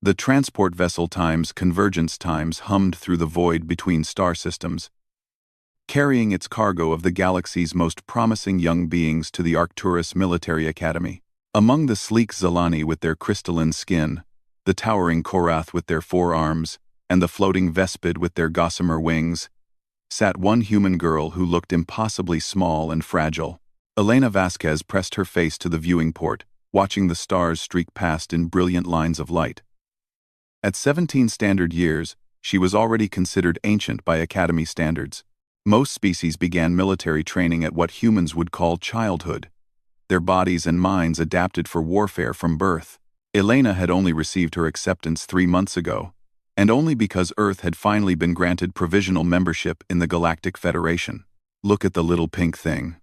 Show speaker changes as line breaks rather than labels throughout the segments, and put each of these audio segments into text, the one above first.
The transport vessel times convergence times hummed through the void between star systems, carrying its cargo of the galaxy's most promising young beings to the Arcturus Military Academy. Among the sleek Zelani with their crystalline skin, the towering Korath with their 4 arms, and the floating Vespid with their gossamer wings, sat one human girl who looked impossibly small and fragile. Elena Vasquez pressed her face to the viewing port, watching the stars streak past in brilliant lines of light. At 17 standard years, she was already considered ancient by Academy standards. Most species began military training at what humans would call childhood, their bodies and minds adapted for warfare from birth. Elena had only received her acceptance 3 months ago, and only because Earth had finally been granted provisional membership in the Galactic Federation. "Look at the little pink thing,"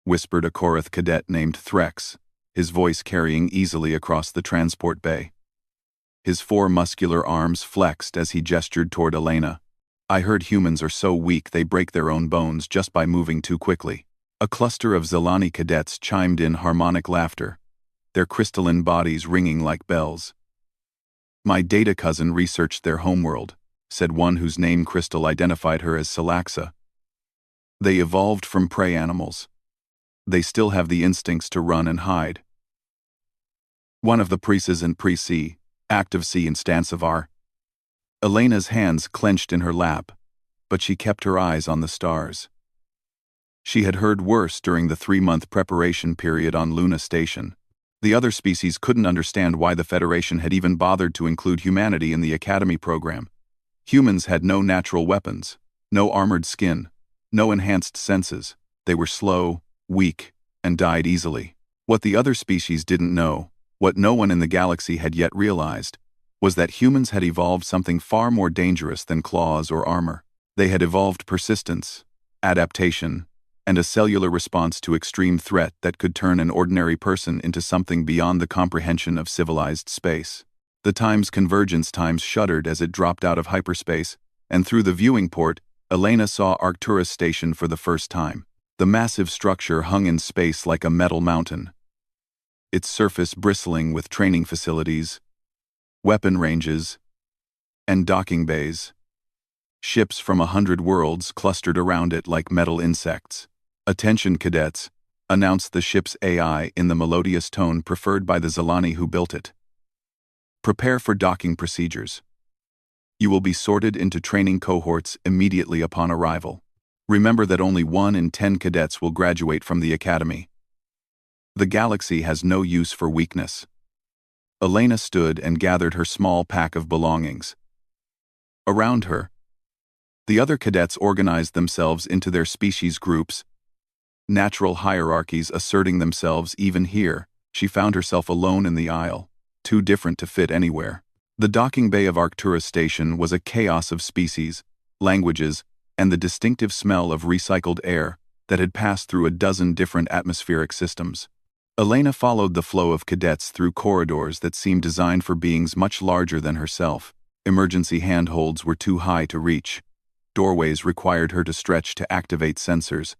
whispered a Korath cadet named Threx, his voice carrying easily across the transport bay. His 4 muscular arms flexed as he gestured toward Elena. "I heard humans are so weak they break their own bones just by moving too quickly." A cluster of Zelani cadets chimed in harmonic laughter, their crystalline bodies ringing like bells. "My data cousin researched their homeworld," said one whose name Crystal identified her as Salaxa. "They evolved from prey animals. They still have the instincts to run and hide." "One of the Prises and Presi, active C instance of R." Elena's hands clenched in her lap, but she kept her eyes on the stars. She had heard worse during the 3-month preparation period on Luna Station. The other species couldn't understand why the Federation had even bothered to include humanity in the Academy program. Humans had no natural weapons, no armored skin, no enhanced senses. They were slow, weak, and died easily. What the other species didn't know, what no one in the galaxy had yet realized, was that humans had evolved something far more dangerous than claws or armor. They had evolved persistence, adaptation, and a cellular response to extreme threat that could turn an ordinary person into something beyond the comprehension of civilized space. The time's convergence times shuddered as it dropped out of hyperspace, and through the viewing port, Elena saw Arcturus Station for the first time. The massive structure hung in space like a metal mountain, its surface bristling with training facilities, weapon ranges, and docking bays. Ships from 100 worlds clustered around it like metal insects. "Attention, cadets," announced the ship's AI in the melodious tone preferred by the Zelani who built it. "Prepare for docking procedures. You will be sorted into training cohorts immediately upon arrival. Remember that only 1 in 10 cadets will graduate from the Academy. The galaxy has no use for weakness." Elena stood and gathered her small pack of belongings. Around her, the other cadets organized themselves into their species groups, natural hierarchies asserting themselves. Even here, she found herself alone in the aisle, too different to fit anywhere. The docking bay of Arcturus Station was a chaos of species, languages, and the distinctive smell of recycled air that had passed through a dozen different atmospheric systems. Elena followed the flow of cadets through corridors that seemed designed for beings much larger than herself. Emergency handholds were too high to reach. Doorways required her to stretch to activate sensors,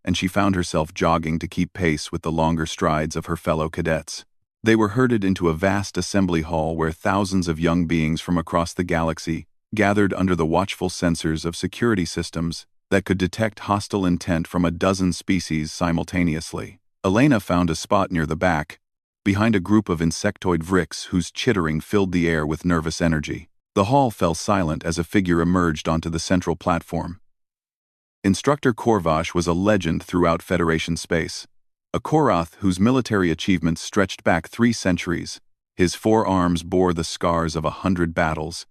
and she found herself jogging to keep pace with the longer strides of her fellow cadets. They were herded into a vast assembly hall where thousands of young beings from across the galaxy gathered under the watchful sensors of security systems that could detect hostile intent from a dozen species simultaneously. Elena found a spot near the back, behind a group of insectoid vricks whose chittering filled the air with nervous energy. The hall fell silent as a figure emerged onto the central platform. Instructor Korvash was a legend throughout Federation space, a Korath whose military achievements stretched back 3 centuries. His 4 arms bore the scars of 100 battles,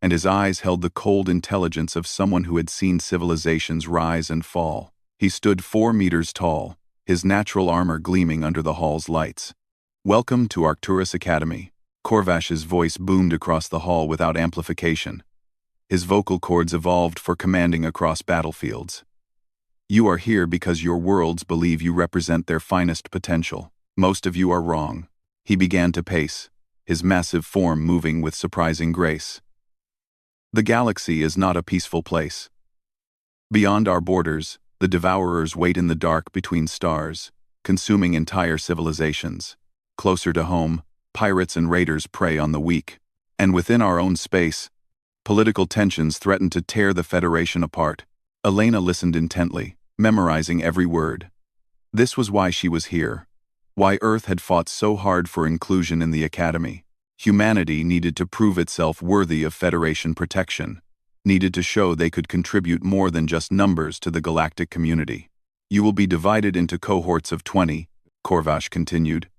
and his eyes held the cold intelligence of someone who had seen civilizations rise and fall. He stood 4 meters tall, his natural armor gleaming under the hall's lights. "Welcome to Arcturus Academy." Korvash's voice boomed across the hall without amplification. His vocal cords evolved for commanding across battlefields. "You are here because your worlds believe you represent their finest potential. Most of you are wrong." He began to pace, his massive form moving with surprising grace. "The galaxy is not a peaceful place. Beyond our borders, the devourers wait in the dark between stars, consuming entire civilizations. Closer to home, pirates and raiders prey on the weak, And within our own space, political tensions threatened to tear the Federation apart. Elena listened intently, memorizing every word. This was why she was here. Why Earth had fought so hard for inclusion in the Academy. Humanity needed to prove itself worthy of Federation protection. Needed to show they could contribute more than just numbers to the galactic community. You will be divided into cohorts of 20, Korvash continued.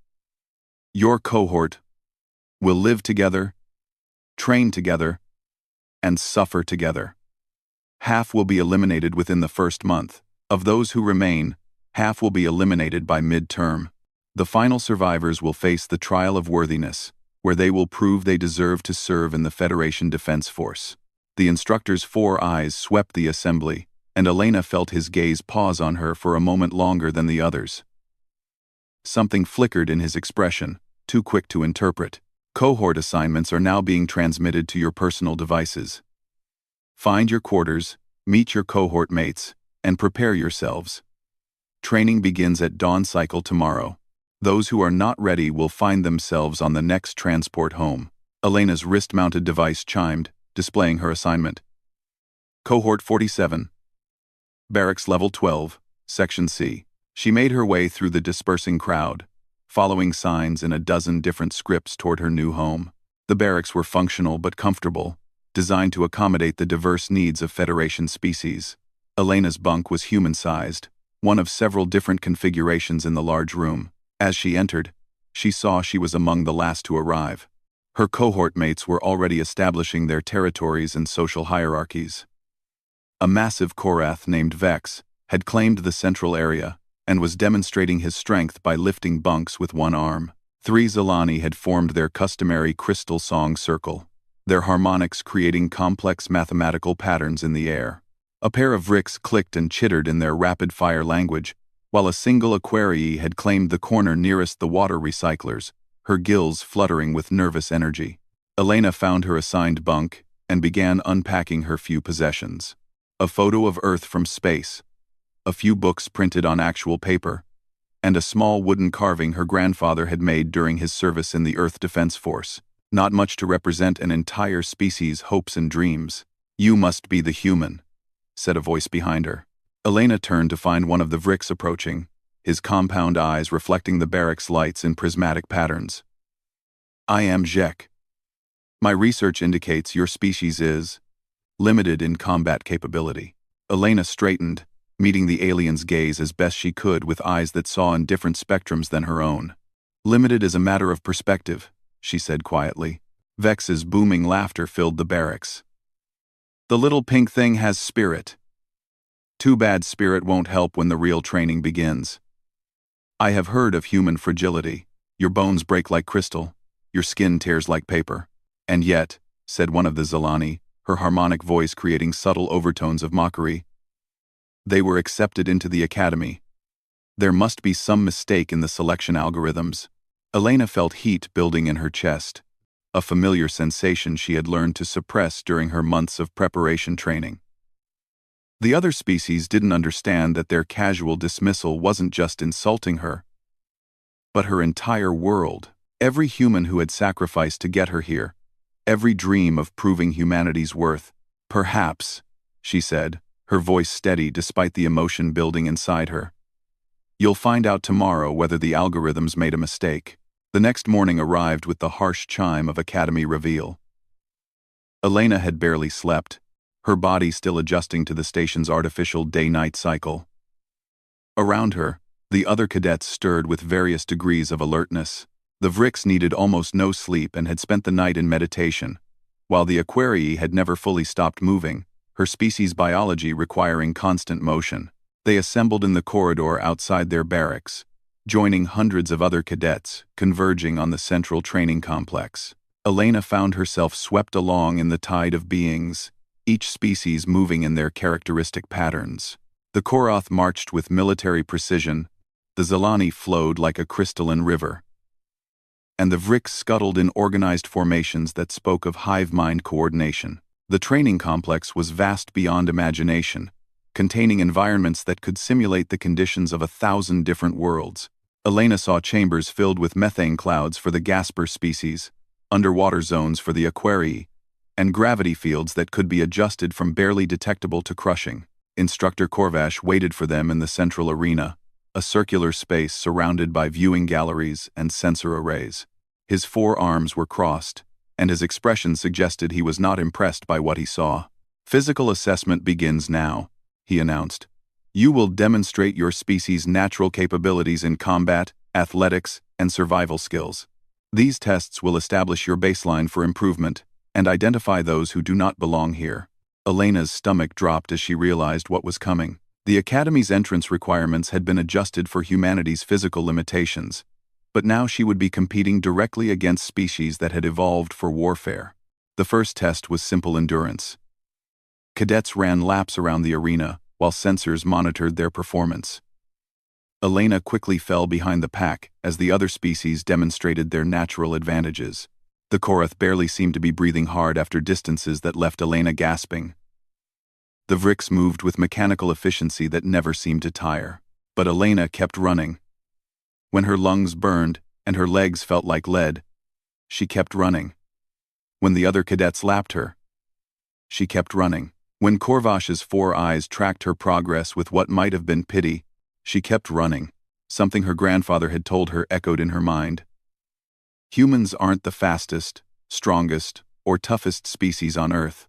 Your cohort will live together, train together, and suffer together. Half will be eliminated within the first month. Of those who remain, half will be eliminated by mid-term. The final survivors will face the trial of worthiness, where they will prove they deserve to serve in the Federation Defense Force. The instructor's 4 eyes swept the assembly, and Elena felt his gaze pause on her for a moment longer than the others. Something flickered in his expression, too quick to interpret. Cohort assignments are now being transmitted to your personal devices. Find your quarters, meet your cohort mates, and prepare yourselves. Training begins at dawn cycle tomorrow. Those who are not ready will find themselves on the next transport home. Elena's wrist-mounted device chimed, displaying her assignment. Cohort 47. Barracks Level 12, Section C. She made her way through the dispersing crowd, following signs in a dozen different scripts toward her new home. The barracks were functional but comfortable, designed to accommodate the diverse needs of Federation species. Elena's bunk was human-sized, one of several different configurations in the large room. As she entered, she saw she was among the last to arrive. Her cohort mates were already establishing their territories and social hierarchies. A massive Korath named Vex had claimed the central area and was demonstrating his strength by lifting bunks with one arm. 3 Zilani had formed their customary crystal song circle, their harmonics creating complex mathematical patterns in the air. A pair of Vrix clicked and chittered in their rapid-fire language, while a single Aquarii had claimed the corner nearest the water recyclers, her gills fluttering with nervous energy. Elena found her assigned bunk and began unpacking her few possessions. A photo of Earth from space, a few books printed on actual paper, and a small wooden carving her grandfather had made during his service in the Earth Defense Force. Not much to represent an entire species' hopes and dreams. You must be the human, said a voice behind her. Elena turned to find one of the Vrix approaching, his compound eyes reflecting the barracks lights in prismatic patterns. I am Zhek. My research indicates your species is limited in combat capability. Elena straightened, meeting the alien's gaze as best she could with eyes that saw in different spectrums than her own. Limited is a matter of perspective, she said quietly. Vex's booming laughter filled the barracks. The little pink thing has spirit. Too bad spirit won't help when the real training begins. I have heard of human fragility. Your bones break like crystal, your skin tears like paper. And yet, said one of the Zilani, her harmonic voice creating subtle overtones of mockery, they were accepted into the academy. There must be some mistake in the selection algorithms. Elena felt heat building in her chest, a familiar sensation she had learned to suppress during her months of preparation training. The other species didn't understand that their casual dismissal wasn't just insulting her, but her entire world, every human who had sacrificed to get her here, every dream of proving humanity's worth. Perhaps, she said, her voice steady despite the emotion building inside her. You'll find out tomorrow whether the algorithms made a mistake. The next morning arrived with the harsh chime of Academy reveal. Elena had barely slept, her body still adjusting to the station's artificial day-night cycle. Around her, the other cadets stirred with various degrees of alertness. The Vrix needed almost no sleep and had spent the night in meditation, while the Aquarii had never fully stopped moving, her species' biology requiring constant motion. They assembled in the corridor outside their barracks, joining hundreds of other cadets, converging on the central training complex. Elena found herself swept along in the tide of beings, each species moving in their characteristic patterns. The Korath marched with military precision, the Zilani flowed like a crystalline river, and the Vrix scuttled in organized formations that spoke of hive-mind coordination. The training complex was vast beyond imagination, containing environments that could simulate the conditions of 1,000 different worlds. Elena saw chambers filled with methane clouds for the Gasper species, underwater zones for the Aquarii, and gravity fields that could be adjusted from barely detectable to crushing. Instructor Corvash waited for them in the central arena, a circular space surrounded by viewing galleries and sensor arrays. His 4 arms were crossed, and his expression suggested he was not impressed by what he saw. "Physical assessment begins now," he announced. "You will demonstrate your species' natural capabilities in combat, athletics, and survival skills. These tests will establish your baseline for improvement and identify those who do not belong here." Elena's stomach dropped as she realized what was coming. The Academy's entrance requirements had been adjusted for humanity's physical limitations, but now she would be competing directly against species that had evolved for warfare. The first test was simple endurance. Cadets ran laps around the arena, while sensors monitored their performance. Elena quickly fell behind the pack as the other species demonstrated their natural advantages. The Korath barely seemed to be breathing hard after distances that left Elena gasping. The Vrix moved with mechanical efficiency that never seemed to tire. But Elena kept running. When her lungs burned and her legs felt like lead, she kept running. When the other cadets lapped her, she kept running. When Corvash's 4 eyes tracked her progress with what might have been pity, she kept running. Something her grandfather had told her echoed in her mind. Humans aren't the fastest, strongest, or toughest species on Earth.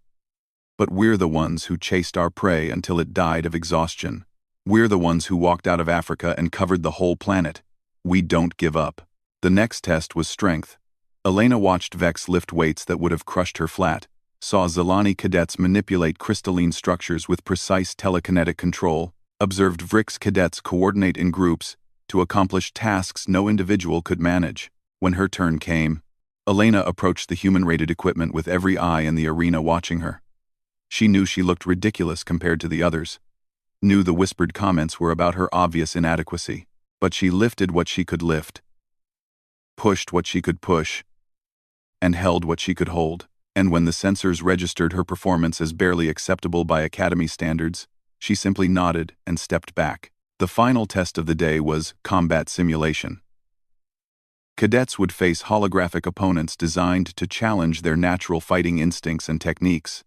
But we're the ones who chased our prey until it died of exhaustion. We're the ones who walked out of Africa and covered the whole planet. We don't give up. The next test was strength. Elena watched Vex lift weights that would have crushed her flat, saw Zelani cadets manipulate crystalline structures with precise telekinetic control, observed Vrix cadets coordinate in groups to accomplish tasks no individual could manage. When her turn came, Elena approached the human-rated equipment with every eye in the arena watching her. She knew she looked ridiculous compared to the others, knew the whispered comments were about her obvious inadequacy, but she lifted what she could lift, pushed what she could push, and held what she could hold. And when the sensors registered her performance as barely acceptable by Academy standards, she simply nodded and stepped back. The final test of the day was combat simulation. Cadets would face holographic opponents designed to challenge their natural fighting instincts and techniques.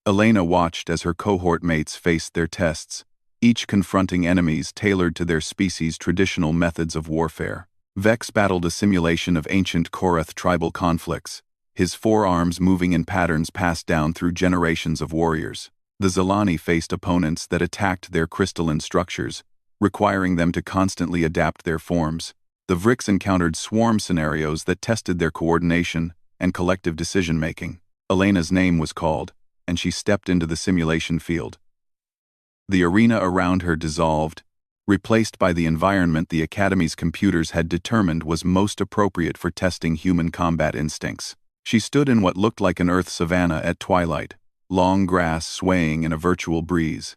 Elena watched as her cohort mates faced their tests, each confronting enemies tailored to their species' traditional methods of warfare. Vex battled a simulation of ancient Korath tribal conflicts, his 4 arms moving in patterns passed down through generations of warriors. The Zelani faced opponents that attacked their crystalline structures, requiring them to constantly adapt their forms. The Vrix encountered swarm scenarios that tested their coordination and collective decision-making. Elena's name was called, and she stepped into the simulation field. The arena around her dissolved, replaced by the environment the Academy's computers had determined was most appropriate for testing human combat instincts. She stood in what looked like an Earth savanna at twilight, long grass swaying in a virtual breeze.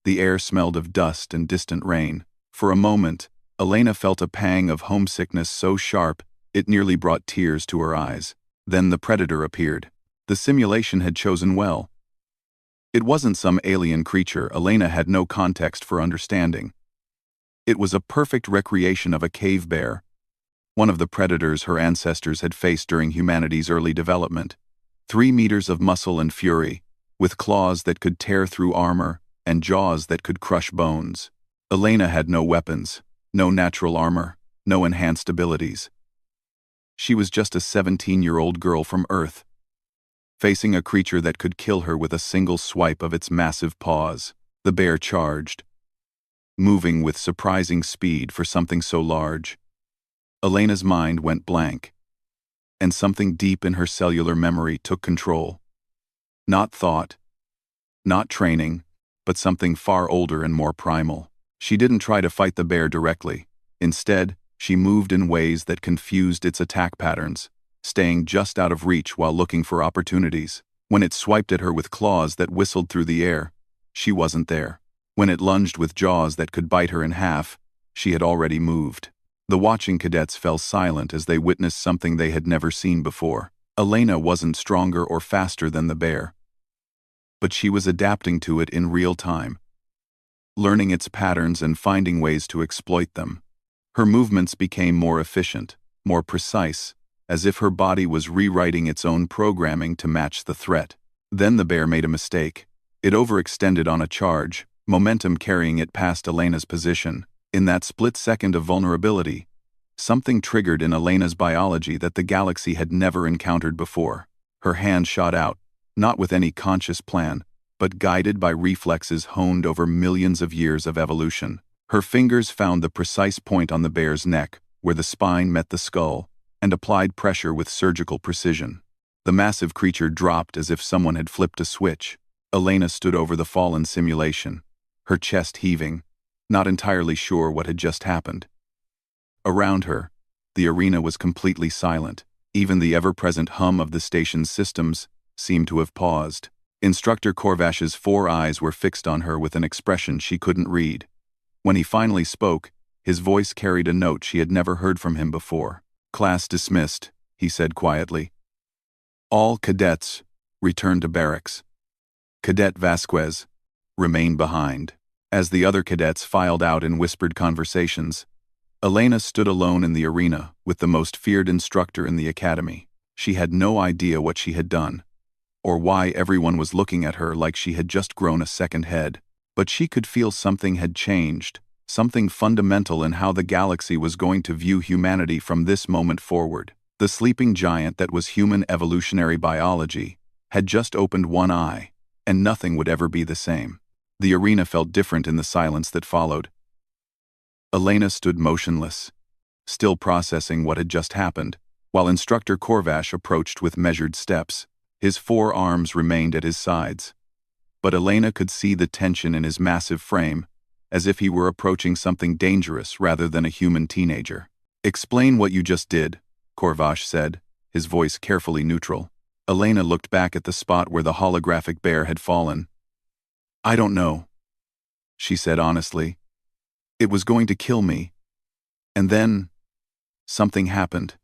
The air smelled of dust and distant rain. For a moment, Elena felt a pang of homesickness so sharp it nearly brought tears to her eyes. Then the predator appeared. The simulation had chosen well. It wasn't some alien creature Elena had no context for understanding. It was a perfect recreation of a cave bear, one of the predators her ancestors had faced during humanity's early development. 3 meters of muscle and fury, with claws that could tear through armor and jaws that could crush bones. Elena had no weapons, no natural armor, no enhanced abilities. She was just a 17-year-old girl from Earth, facing a creature that could kill her with a single swipe of its massive paws. The bear charged, moving with surprising speed for something so large. Elena's mind went blank, and something deep in her cellular memory took control. Not thought, not training, but something far older and more primal. She didn't try to fight the bear directly. Instead, she moved in ways that confused its attack patterns, staying just out of reach while looking for opportunities. When it swiped at her with claws that whistled through the air, she wasn't there. When it lunged with jaws that could bite her in half, she had already moved. The watching cadets fell silent as they witnessed something they had never seen before. Elena wasn't stronger or faster than the bear, but she was adapting to it in real time, learning its patterns and finding ways to exploit them. Her movements became more efficient, more precise, as if her body was rewriting its own programming to match the threat. Then the bear made a mistake. It overextended on a charge, momentum carrying it past Elena's position. In that split second of vulnerability, something triggered in Elena's biology that the galaxy had never encountered before. Her hand shot out, not with any conscious plan, but guided by reflexes honed over millions of years of evolution. Her fingers found the precise point on the bear's neck, where the spine met the skull, and applied pressure with surgical precision. The massive creature dropped as if someone had flipped a switch. Elena stood over the fallen simulation, her chest heaving, not entirely sure what had just happened. Around her, the arena was completely silent. Even the ever-present hum of the station's systems seemed to have paused. Instructor Corvash's 4 eyes were fixed on her with an expression she couldn't read. When he finally spoke, his voice carried a note she had never heard from him before. "Class dismissed," he said quietly. "All cadets return to barracks. Cadet Vasquez, remain behind." As the other cadets filed out in whispered conversations, Elena stood alone in the arena with the most feared instructor in the academy. She had no idea what she had done, or why everyone was looking at her like she had just grown a second head. But she could feel something had changed, something fundamental in how the galaxy was going to view humanity from this moment forward. The sleeping giant that was human evolutionary biology had just opened one eye, and nothing would ever be the same. The arena felt different in the silence that followed. Elena stood motionless, still processing what had just happened, while Instructor Corvash approached with measured steps. His 4 arms remained at his sides, but Elena could see the tension in his massive frame, as if he were approaching something dangerous rather than a human teenager. "Explain what you just did," Corvash said, his voice carefully neutral. Elena looked back at the spot where the holographic bear had fallen. "I don't know," she said honestly. "It was going to kill me. And then something happened.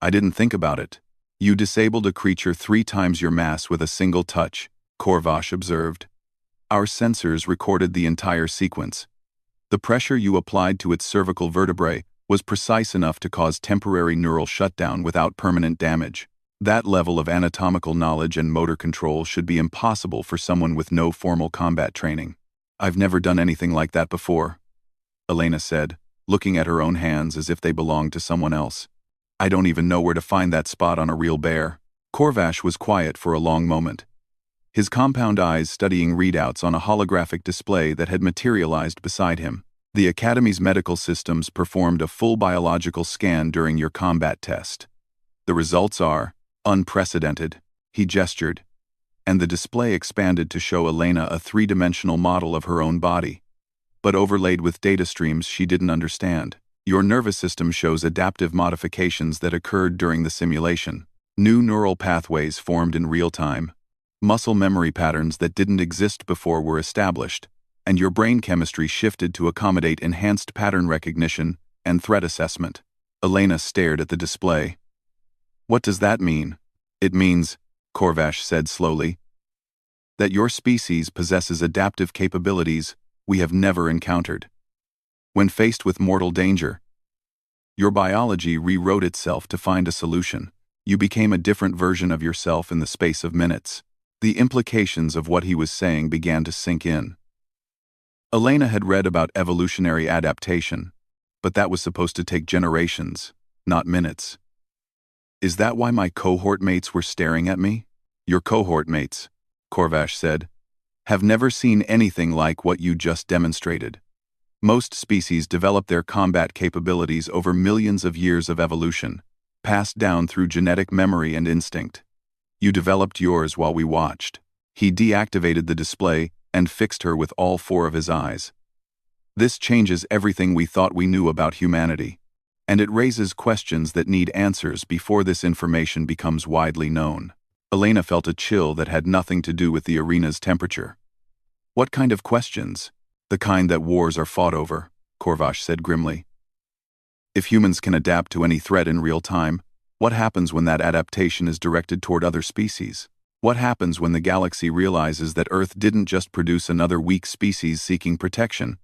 I didn't think about it." "You disabled a creature 3 times your mass with a single touch," Corvash observed. "Our sensors recorded the entire sequence. The pressure you applied to its cervical vertebrae was precise enough to cause temporary neural shutdown without permanent damage. That level of anatomical knowledge and motor control should be impossible for someone with no formal combat training." "I've never done anything like that before," Elena said, looking at her own hands as if they belonged to someone else. "I don't even know where to find that spot on a real bear." Corvash was quiet for a long moment, his compound eyes studying readouts on a holographic display that had materialized beside him. "The Academy's medical systems performed a full biological scan during your combat test. The results are unprecedented," he gestured, and the display expanded to show Elena a 3-dimensional model of her own body, but overlaid with data streams she didn't understand. "Your nervous system shows adaptive modifications that occurred during the simulation. New neural pathways formed in real time. Muscle memory patterns that didn't exist before were established, and your brain chemistry shifted to accommodate enhanced pattern recognition and threat assessment." Elena stared at the display. "What does that mean?" "It means," Corvash said slowly, "that your species possesses adaptive capabilities we have never encountered. When faced with mortal danger, your biology rewrote itself to find a solution. You became a different version of yourself in the space of minutes." The implications of what he was saying began to sink in. Elena had read about evolutionary adaptation, but that was supposed to take generations, not minutes. "Is that why my cohort mates were staring at me?" "Your cohort mates," Corvash said, "have never seen anything like what you just demonstrated. Most species develop their combat capabilities over millions of years of evolution, passed down through genetic memory and instinct. You developed yours while we watched." He deactivated the display and fixed her with all 4 of his eyes. "This changes everything we thought we knew about humanity, and it raises questions that need answers before this information becomes widely known." Elena felt a chill that had nothing to do with the arena's temperature. "What kind of questions?" "The kind that wars are fought over," Corvash said grimly. "If humans can adapt to any threat in real time, what happens when that adaptation is directed toward other species? What happens when the galaxy realizes that Earth didn't just produce another weak species seeking protection,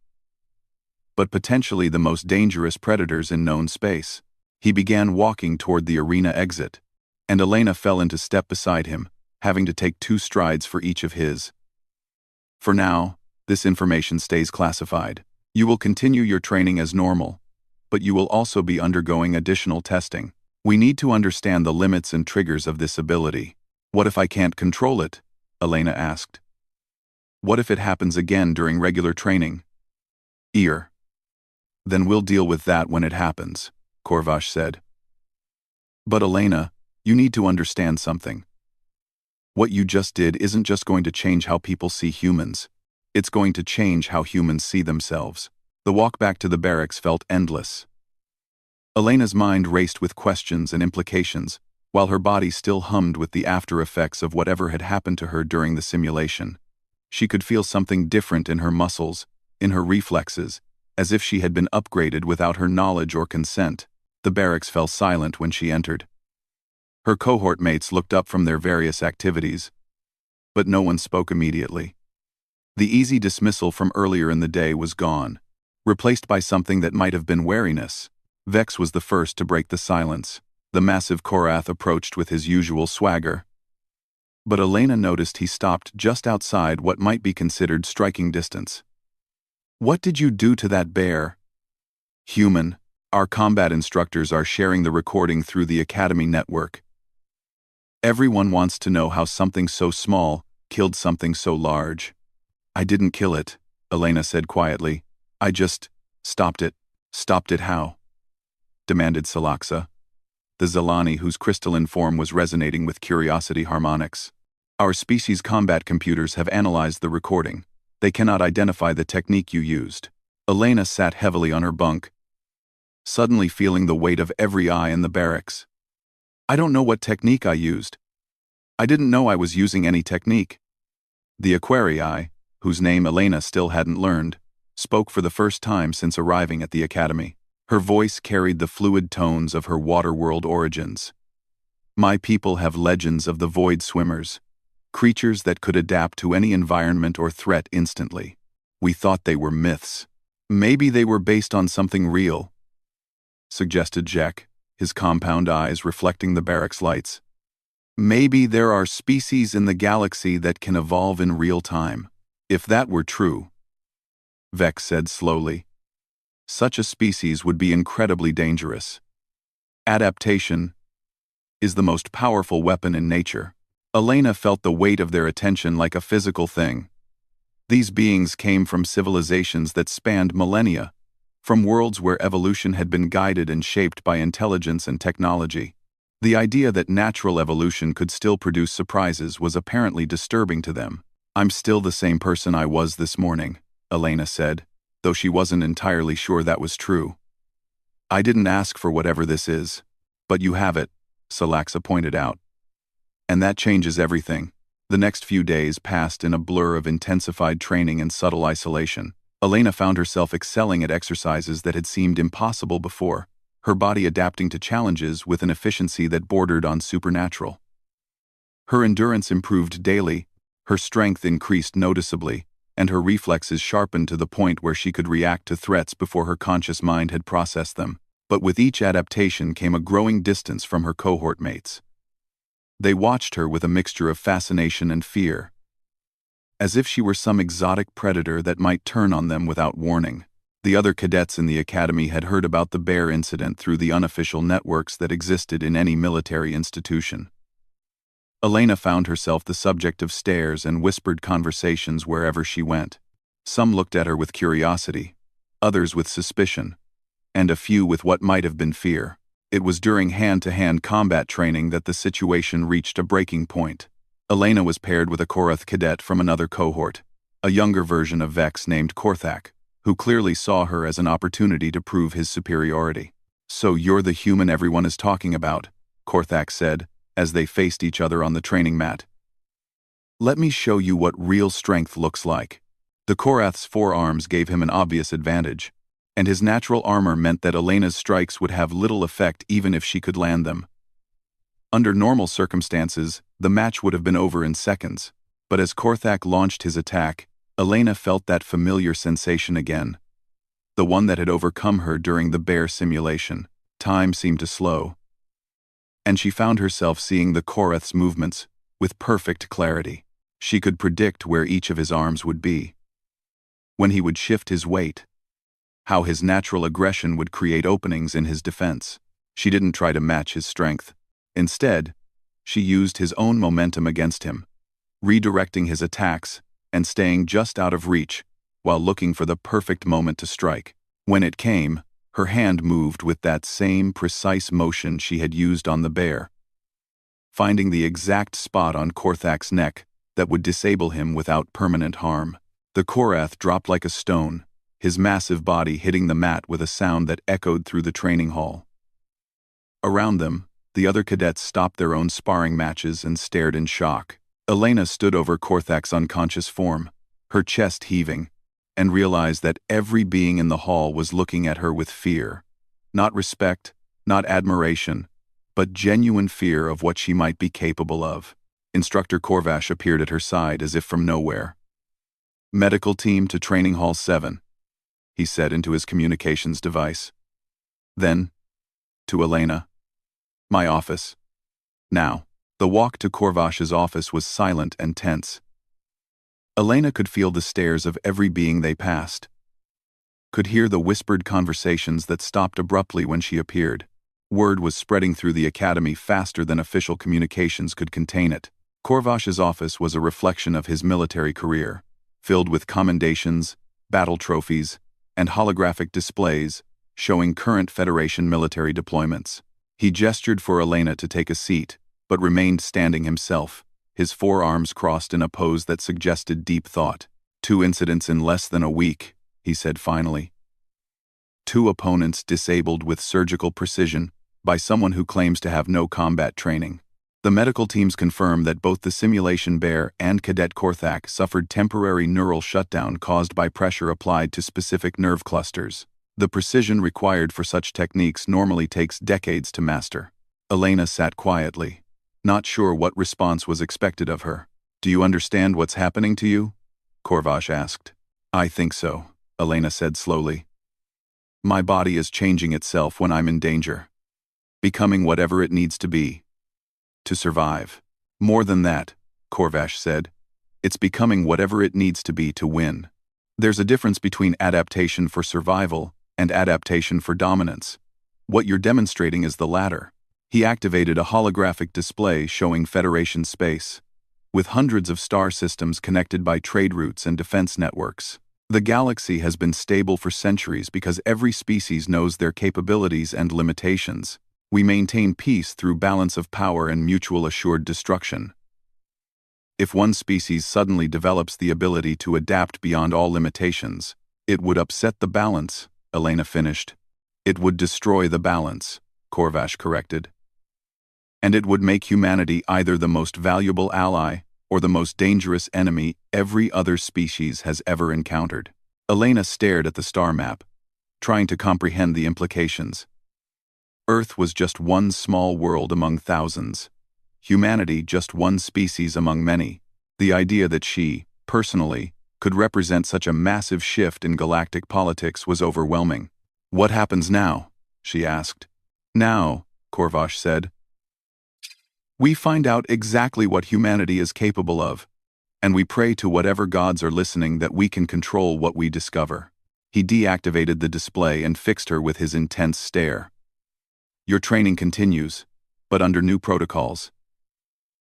but potentially the most dangerous predators in known space?" He began walking toward the arena exit, and Elena fell into step beside him, having to take 2 strides for each of his. For now, this information stays classified. You will continue your training as normal, but you will also be undergoing additional testing. We need to understand the limits and triggers of this ability. What if I can't control it? Elena asked. What if it happens again during regular training? Then we'll deal with that when it happens, Korvash said. But Elena, you need to understand something. What you just did isn't just going to change how people see humans. It's going to change how humans see themselves. The walk back to the barracks felt endless. Elena's mind raced with questions and implications, while her body still hummed with the after effects of whatever had happened to her during the simulation. She could feel something different in her muscles, in her reflexes, as if she had been upgraded without her knowledge or consent. The barracks fell silent when she entered. Her cohort mates looked up from their various activities, but no one spoke immediately. The easy dismissal from earlier in the day was gone, replaced by something that might have been wariness. Vex was the first to break the silence. The massive Korath approached with his usual swagger. But Elena noticed he stopped just outside what might be considered striking distance. What did you do to that bear? Human, our combat instructors are sharing the recording through the Academy network. Everyone wants to know how something so small killed something so large. I didn't kill it, Elena said quietly. I just stopped it. Stopped it how? Demanded Salaxa, the Zelani whose crystalline form was resonating with curiosity harmonics. Our species' combat computers have analyzed the recording. They cannot identify the technique you used. Elena sat heavily on her bunk, suddenly feeling the weight of every eye in the barracks. I don't know what technique I used. I didn't know I was using any technique. The Aquarii, whose name Elena still hadn't learned, spoke for the first time since arriving at the Academy. Her voice carried the fluid tones of her water-world origins. My people have legends of the void swimmers, creatures that could adapt to any environment or threat instantly. We thought they were myths. Maybe they were based on something real, suggested Jack, his compound eyes reflecting the barracks lights. Maybe there are species in the galaxy that can evolve in real time. If that were true, Vex said slowly, such a species would be incredibly dangerous. Adaptation is the most powerful weapon in nature. Elena felt the weight of their attention like a physical thing. These beings came from civilizations that spanned millennia, from worlds where evolution had been guided and shaped by intelligence and technology. The idea that natural evolution could still produce surprises was apparently disturbing to them. I'm still the same person I was this morning, Elena said, though she wasn't entirely sure that was true. I didn't ask for whatever this is, but you have it, Salaxa pointed out. And that changes everything. The next few days passed in a blur of intensified training and subtle isolation. Elena found herself excelling at exercises that had seemed impossible before, her body adapting to challenges with an efficiency that bordered on supernatural. Her endurance improved daily, her strength increased noticeably, and her reflexes sharpened to the point where she could react to threats before her conscious mind had processed them. But with each adaptation came a growing distance from her cohort mates. They watched her with a mixture of fascination and fear, as if she were some exotic predator that might turn on them without warning. The other cadets in the academy had heard about the bear incident through the unofficial networks that existed in any military institution. Elena found herself the subject of stares and whispered conversations wherever she went. Some looked at her with curiosity, others with suspicion, and a few with what might have been fear. It was during hand-to-hand combat training that the situation reached a breaking point. Elena was paired with a Korath cadet from another cohort, a younger version of Vex named Korthak, who clearly saw her as an opportunity to prove his superiority. So you're the human everyone is talking about, Korthak said, as they faced each other on the training mat. Let me show you what real strength looks like. The Korath's forearms gave him an obvious advantage, and his natural armor meant that Elena's strikes would have little effect even if she could land them. Under normal circumstances, the match would have been over in seconds, but as Korthak launched his attack, Elena felt that familiar sensation again, the one that had overcome her during the bear simulation. Time seemed to slow, and she found herself seeing the Korath's movements with perfect clarity. She could predict where each of his arms would be, when he would shift his weight, how his natural aggression would create openings in his defense. She didn't try to match his strength. Instead, she used his own momentum against him, redirecting his attacks and staying just out of reach while looking for the perfect moment to strike. When it came, her hand moved with that same precise motion she had used on the bear, finding the exact spot on Korthak's neck that would disable him without permanent harm. The Korath dropped like a stone, his massive body hitting the mat with a sound that echoed through the training hall. Around them, the other cadets stopped their own sparring matches and stared in shock. Elena stood over Korthak's unconscious form, her chest heaving, and realized that every being in the hall was looking at her with fear. Not respect, not admiration, but genuine fear of what she might be capable of. Instructor Korvash appeared at her side as if from nowhere. "Medical team to Training Hall 7, he said into his communications device. Then, to Elena, "My office." Now, the walk to Korvash's office was silent and tense. Elena could feel the stares of every being they passed, could hear the whispered conversations that stopped abruptly when she appeared. Word was spreading through the academy faster than official communications could contain it. Korvash's office was a reflection of his military career, filled with commendations, battle trophies, and holographic displays showing current Federation military deployments. He gestured for Elena to take a seat, but remained standing himself, his forearms crossed in a pose that suggested deep thought. 2 incidents in less than a week, he said finally. 2 opponents disabled with surgical precision by someone who claims to have no combat training. The medical teams confirm that both the simulation bear and Cadet Korthak suffered temporary neural shutdown caused by pressure applied to specific nerve clusters. The precision required for such techniques normally takes decades to master. Elena sat quietly, not sure what response was expected of her. "Do you understand what's happening to you?" Korvash asked. "I think so," Elena said slowly. "My body is changing itself when I'm in danger, becoming whatever it needs to be, to survive. More than that," Korvash said, "it's becoming whatever it needs to be to win. There's a difference between adaptation for survival and adaptation for dominance. What you're demonstrating is the latter." He activated a holographic display showing Federation space, with hundreds of star systems connected by trade routes and defense networks. The galaxy has been stable for centuries because every species knows their capabilities and limitations. We maintain peace through balance of power and mutual assured destruction. If one species suddenly develops the ability to adapt beyond all limitations, it would upset the balance, Elena finished. "It would destroy the balance," Korvash corrected. "And it would make humanity either the most valuable ally or the most dangerous enemy every other species has ever encountered." Elena stared at the star map, trying to comprehend the implications. Earth was just one small world among thousands. Humanity just one species among many. The idea that she, personally, could represent such a massive shift in galactic politics was overwhelming. "What happens now?" she asked. "Now," Korvash said, "we find out exactly what humanity is capable of, and we pray to whatever gods are listening that we can control what we discover." He deactivated the display and fixed her with his intense stare. "Your training continues, but under new protocols.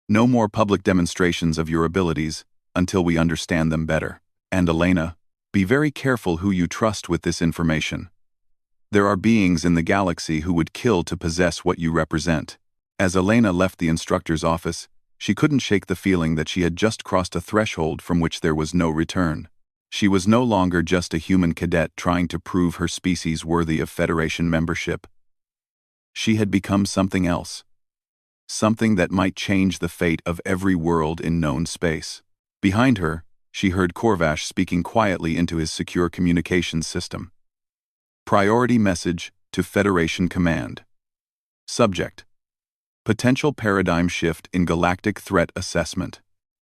No more public demonstrations of your abilities until we understand them better. And Elena, be very careful who you trust with this information. There are beings in the galaxy who would kill to possess what you represent." As Elena left the instructor's office, she couldn't shake the feeling that she had just crossed a threshold from which there was no return. She was no longer just a human cadet trying to prove her species worthy of Federation membership. She had become something else. Something that might change the fate of every world in known space. Behind her, she heard Korvash speaking quietly into his secure communications system. "Priority message to Federation Command. Subject: Potential paradigm shift in galactic threat assessment.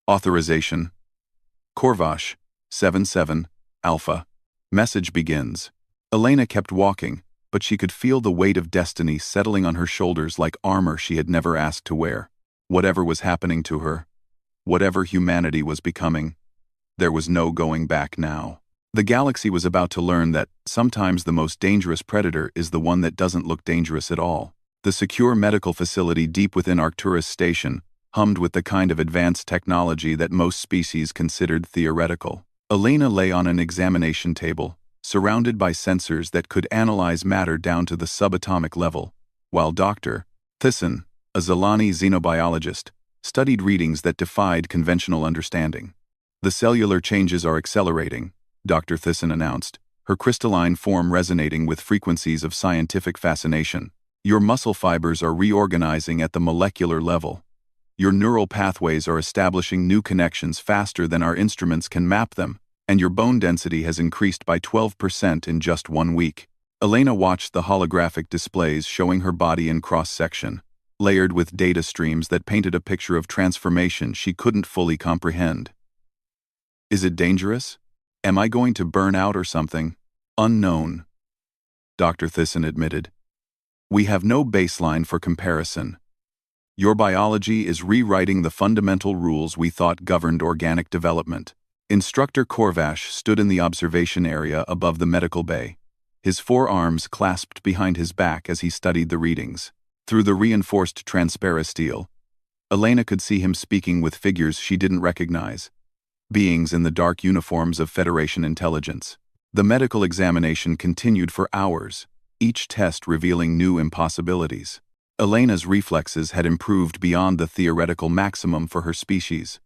Authorization: Korvash, 77, Alpha." Message begins. Elena kept walking, but she could feel the weight of destiny settling on her shoulders like armor she had never asked to wear. Whatever was happening to her, whatever humanity was becoming, there was no going back now. The galaxy was about to learn that sometimes the most dangerous predator is the one that doesn't look dangerous at all. The secure medical facility deep within Arcturus Station hummed with the kind of advanced technology that most species considered theoretical. Elena lay on an examination table, surrounded by sensors that could analyze matter down to the subatomic level, while Dr. Thyssen, a Zelani xenobiologist, studied readings that defied conventional understanding. "The cellular changes are accelerating," Dr. Thyssen announced, her crystalline form resonating with frequencies of scientific fascination. "Your muscle fibers are reorganizing at the molecular level. Your neural pathways are establishing new connections faster than our instruments can map them, and your bone density has increased by 12% in just 1 week." Elena watched the holographic displays showing her body in cross-section, layered with data streams that painted a picture of transformation she couldn't fully comprehend. "Is it dangerous? Am I going to burn out or something?" "Unknown," Dr. Thyssen admitted. "We have no baseline for comparison. Your biology is rewriting the fundamental rules we thought governed organic development." Instructor Korvash stood in the observation area above the medical bay, his forearms clasped behind his back as he studied the readings. Through the reinforced transparasteel, Elena could see him speaking with figures she didn't recognize, beings in the dark uniforms of Federation intelligence. The medical examination continued for hours, each test revealing new impossibilities. Elena's reflexes had improved beyond the theoretical maximum for her species.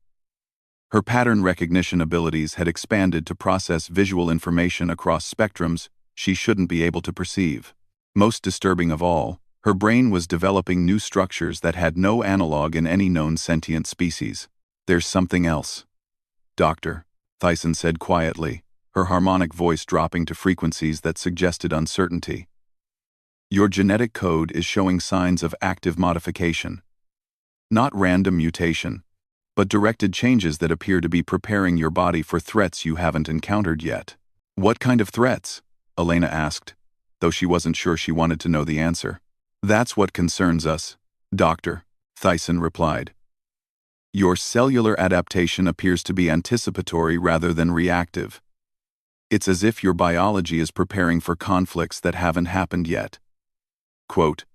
Her pattern recognition abilities had expanded to process visual information across spectrums she shouldn't be able to perceive. Most disturbing of all, her brain was developing new structures that had no analog in any known sentient species. "There's something else, Doctor," Thyssen said quietly, her harmonic voice dropping to frequencies that suggested uncertainty. "Your genetic code is showing signs of active modification. Not random mutation, but directed changes that appear to be preparing your body for threats you haven't encountered yet." "What kind of threats?" Elena asked, though she wasn't sure she wanted to know the answer. "That's what concerns us, Doctor," Thyssen replied. "Your cellular adaptation appears to be anticipatory rather than reactive. It's as if your biology is preparing for conflicts that haven't happened yet." Quote,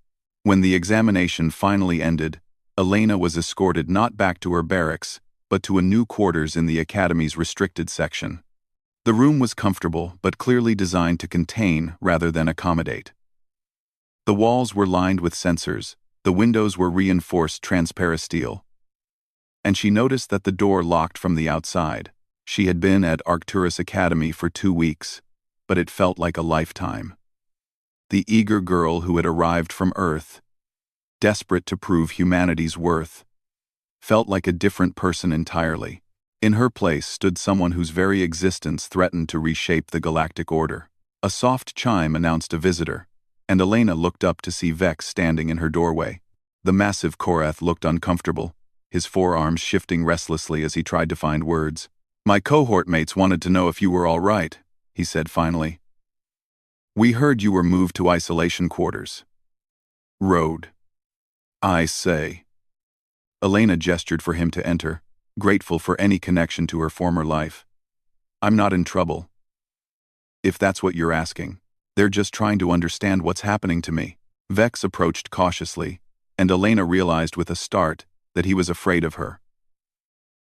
"When the examination finally ended, Elena was escorted not back to her barracks, but to a new quarters in the Academy's restricted section. The room was comfortable, but clearly designed to contain rather than accommodate. The walls were lined with sensors, the windows were reinforced transparasteel, and she noticed that the door locked from the outside. She had been at Arcturus Academy for 2 weeks, but it felt like a lifetime. The eager girl who had arrived from Earth, desperate to prove humanity's worth, felt like a different person entirely. In her place stood someone whose very existence threatened to reshape the galactic order. A soft chime announced a visitor, and Elena looked up to see Vex standing in her doorway. The massive Korath looked uncomfortable, his forearms shifting restlessly as he tried to find words. "My cohort mates wanted to know if you were all right," he said finally. "We heard you were moved to isolation quarters." "Road. I say." Elena gestured for him to enter, grateful for any connection to her former life. "I'm not in trouble, if that's what you're asking. They're just trying to understand what's happening to me." Vex approached cautiously, and Elena realized with a start that he was afraid of her.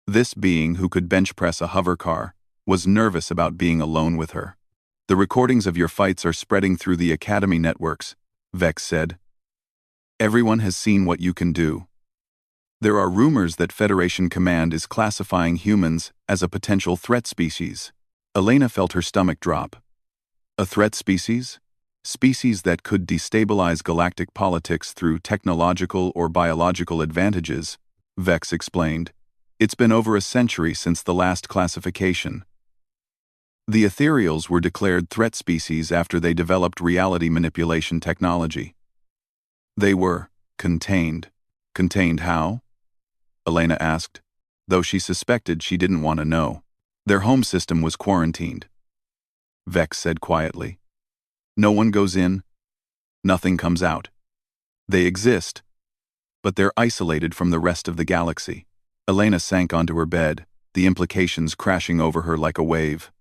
This being who could bench press a hover car was nervous about being alone with her. "The recordings of your fights are spreading through the Academy networks," Vex said. "Everyone has seen what you can do. There are rumors that Federation Command is classifying humans as a potential threat species." Elena felt her stomach drop. A threat species? Species that could destabilize galactic politics through technological or biological advantages, Vex explained. "It's been over a century since the last classification. The ethereals were declared threat species after they developed reality manipulation technology. They were contained." "Contained how?" Elena asked, though she suspected she didn't want to know. "Their home system was quarantined," Vex said quietly. "No one goes in, Nothing comes out. They exist, but they're isolated from the rest of the galaxy. Elena sank onto her bed, the implications crashing over her like a wave.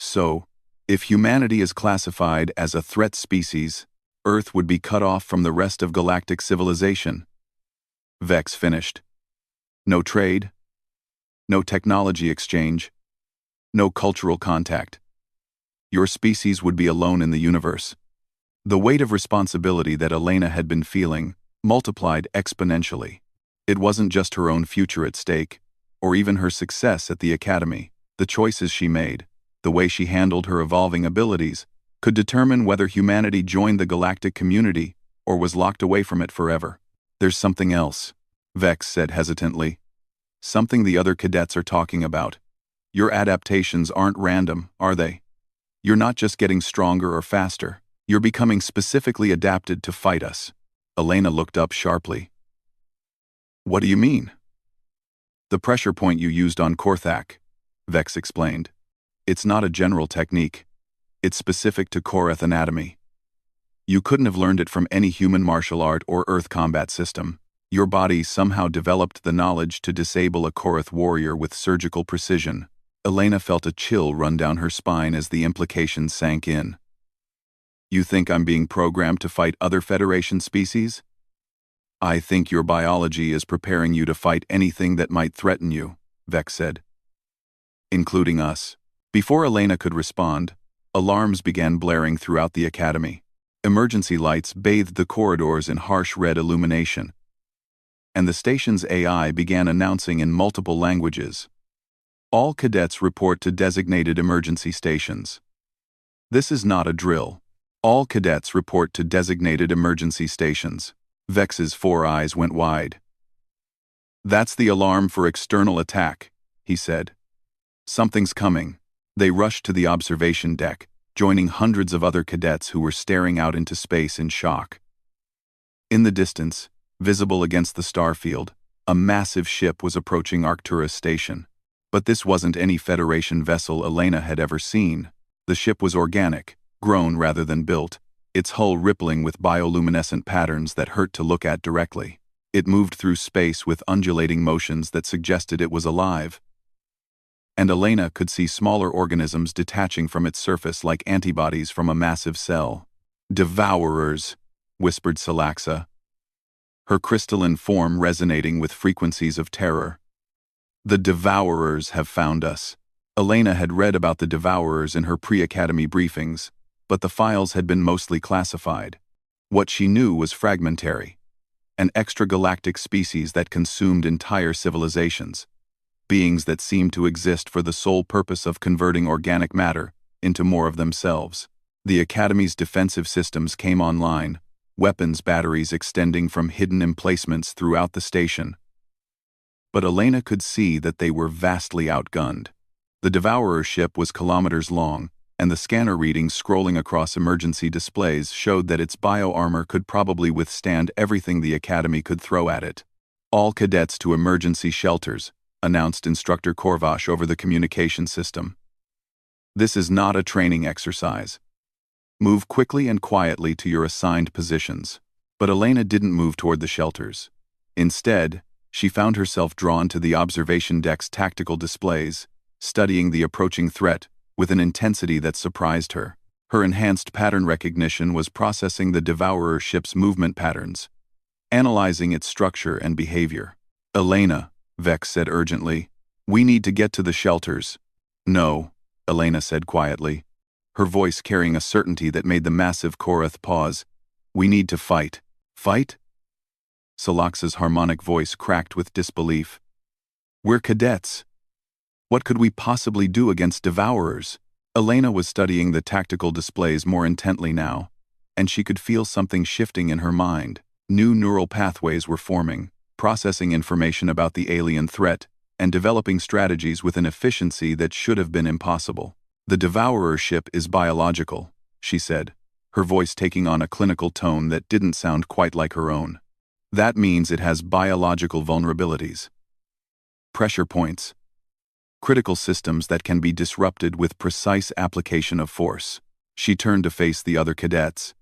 So, if humanity is classified as a threat species, Earth would be cut off from the rest of galactic civilization. Vex finished. No trade, no technology exchange, no cultural contact. Your species would be alone in the universe. The weight of responsibility that Elena had been feeling multiplied exponentially. It wasn't just her own future at stake, or even her success at the academy. The choices she made, the way she handled her evolving abilities, could determine whether humanity joined the galactic community or was locked away from it forever. There's something else, Vex said hesitantly. Something the other cadets are talking about. Your adaptations aren't random, are they? You're not just getting stronger or faster. You're becoming specifically adapted to fight us. Elena looked up sharply. What do you mean? The pressure point you used on Korthak, Vex explained. It's not a general technique. It's specific to Korath anatomy. You couldn't have learned it from any human martial art or Earth combat system. Your body somehow developed the knowledge to disable a Korath warrior with surgical precision. Elena felt a chill run down her spine as the implications sank in. You think I'm being programmed to fight other Federation species? I think your biology is preparing you to fight anything that might threaten you, Vex said. Including us. Before Elena could respond, alarms began blaring throughout the academy. Emergency lights bathed the corridors in harsh red illumination. And the station's AI began announcing in multiple languages. All cadets report to designated emergency stations. This is not a drill. All cadets report to designated emergency stations. Vex's 4 eyes went wide. That's the alarm for external attack, he said. Something's coming. They rushed to the observation deck, joining hundreds of other cadets who were staring out into space in shock. In the distance, visible against the starfield, a massive ship was approaching Arcturus Station. But this wasn't any Federation vessel Elena had ever seen. The ship was organic, grown rather than built, its hull rippling with bioluminescent patterns that hurt to look at directly. It moved through space with undulating motions that suggested it was alive. And Elena could see smaller organisms detaching from its surface like antibodies from a massive cell. Devourers, whispered Salaxa, her crystalline form resonating with frequencies of terror. The Devourers have found us. Elena had read about the Devourers in her pre-academy briefings, but the files had been mostly classified. What she knew was fragmentary. An extragalactic species that consumed entire civilizations. Beings that seemed to exist for the sole purpose of converting organic matter into more of themselves. The Academy's defensive systems came online, weapons batteries extending from hidden emplacements throughout the station. But Elena could see that they were vastly outgunned. The Devourer ship was kilometers long, and the scanner readings scrolling across emergency displays showed that its bio-armor could probably withstand everything the Academy could throw at it. All cadets to emergency shelters, announced Instructor Korvash over the communication system. This is not a training exercise. Move quickly and quietly to your assigned positions. But Elena didn't move toward the shelters. Instead, she found herself drawn to the observation deck's tactical displays, studying the approaching threat with an intensity that surprised her. Her enhanced pattern recognition was processing the Devourer ship's movement patterns, analyzing its structure and behavior. Elena, Vex said urgently, we need to get to the shelters. No, Elena said quietly, her voice carrying a certainty that made the massive Korath pause. We need to fight. Fight? Salaxa's harmonic voice cracked with disbelief. We're cadets. What could we possibly do against Devourers? Elena was studying the tactical displays more intently now, and she could feel something shifting in her mind. New neural pathways were forming, processing information about the alien threat, and developing strategies with an efficiency that should have been impossible. The Devourer ship is biological, she said, her voice taking on a clinical tone that didn't sound quite like her own. That means it has biological vulnerabilities. Pressure points. Critical systems that can be disrupted with precise application of force. She turned to face the other cadets.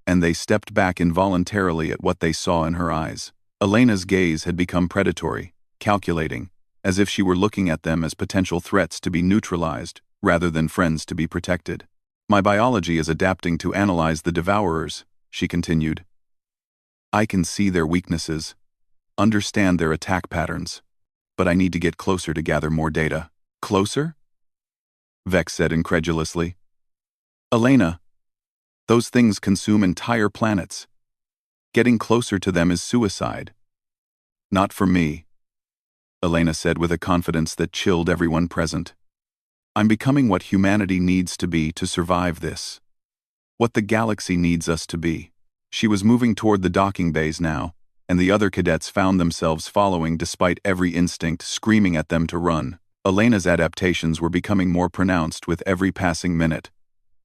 and they stepped back involuntarily at what they saw in her eyes. Elena's gaze had become predatory, calculating, as if she were looking at them as potential threats to be neutralized, rather than friends to be protected. My biology is adapting to analyze the devourers, she continued. I can see their weaknesses, understand their attack patterns, but I need to get closer to gather more data. Closer? Vex said incredulously. Elena, those things consume entire planets. Getting closer to them is suicide. Not for me, Elena said with a confidence that chilled everyone present. I'm becoming what humanity needs to be to survive this. What the galaxy needs us to be. She was moving toward the docking bays now, and the other cadets found themselves following despite every instinct screaming at them to run. Elena's adaptations were becoming more pronounced with every passing minute,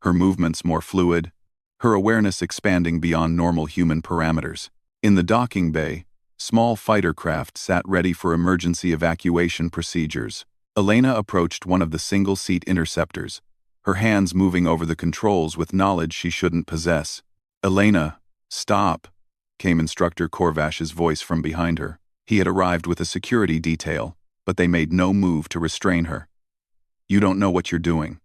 her movements more fluid, her awareness expanding beyond normal human parameters. In the docking bay, small fighter craft sat ready for emergency evacuation procedures. Elena approached one of the single-seat interceptors, her hands moving over the controls with knowledge she shouldn't possess. Elena, stop, came Instructor Corvash's voice from behind her. He had arrived with a security detail, but they made no move to restrain her. You don't know what you're doing.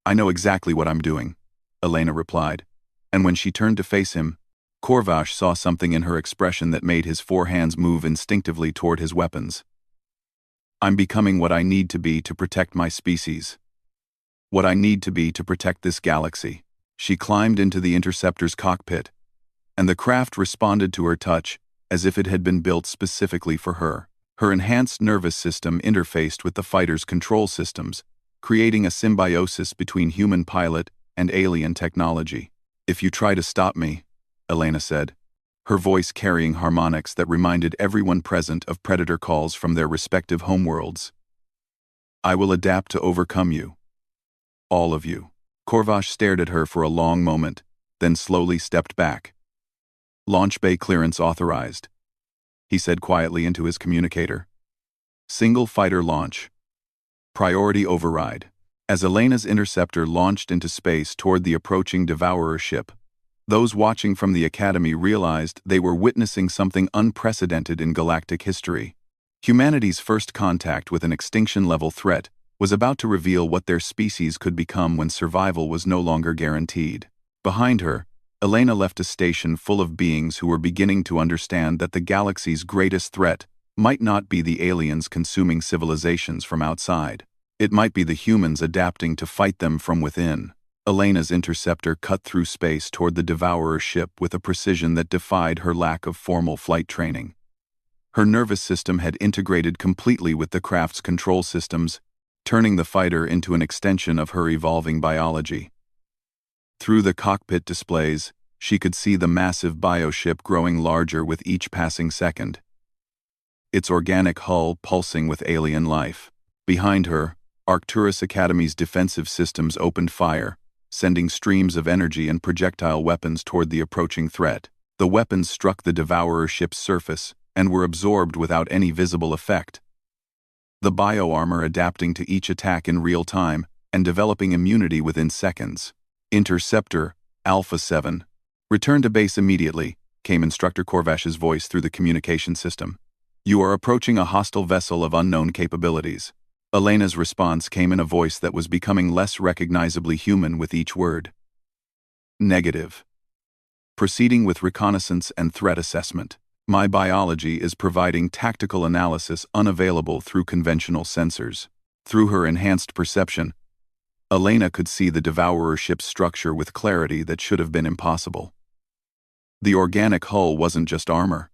I know exactly what I'm doing, Elena replied, and when she turned to face him, Corvash saw something in her expression that made his four hands move instinctively toward his weapons. I'm becoming what I need to be to protect my species. What I need to be to protect this galaxy. She climbed into the interceptor's cockpit, and the craft responded to her touch as if it had been built specifically for her. Her enhanced nervous system interfaced with the fighter's control systems, creating a symbiosis between human pilot and alien technology. If you try to stop me, Elena said, her voice carrying harmonics that reminded everyone present of predator calls from their respective homeworlds. I will adapt to overcome you. All of you. Corvash stared at her for a long moment, then slowly stepped back. Launch bay clearance authorized, he said quietly into his communicator. Single fighter launch. Priority override. As Elena's interceptor launched into space toward the approaching Devourer ship, those watching from the Academy realized they were witnessing something unprecedented in galactic history. Humanity's first contact with an extinction-level threat was about to reveal what their species could become when survival was no longer guaranteed. Behind her, Elena left a station full of beings who were beginning to understand that the galaxy's greatest threat might not be the aliens consuming civilizations from outside. It might be the humans adapting to fight them from within. Elena's interceptor cut through space toward the Devourer ship with a precision that defied her lack of formal flight training. Her nervous system had integrated completely with the craft's control systems, turning the fighter into an extension of her evolving biology. Through the cockpit displays, she could see the massive bioship growing larger with each passing second, its organic hull pulsing with alien life. Behind her, Arcturus Academy's defensive systems opened fire, sending streams of energy and projectile weapons toward the approaching threat. The weapons struck the Devourer ship's surface and were absorbed without any visible effect. The bioarmor adapting to each attack in real time and developing immunity within seconds. Interceptor, Alpha 7. Return to base immediately, came Instructor Corvash's voice through the communication system. You are approaching a hostile vessel of unknown capabilities. Elena's response came in a voice that was becoming less recognizably human with each word. Negative. Proceeding with reconnaissance and threat assessment. My biology is providing tactical analysis unavailable through conventional sensors. Through her enhanced perception, Elena could see the Devourer ship's structure with clarity that should have been impossible. The organic hull wasn't just armor.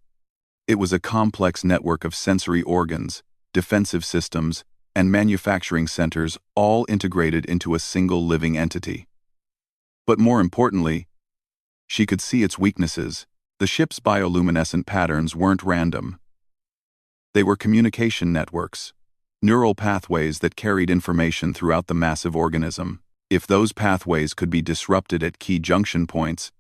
It was a complex network of sensory organs, defensive systems, and manufacturing centers all integrated into a single living entity. But more importantly, she could see its weaknesses. The ship's bioluminescent patterns weren't random. They were communication networks, neural pathways that carried information throughout the massive organism. If those pathways could be disrupted at key junction points,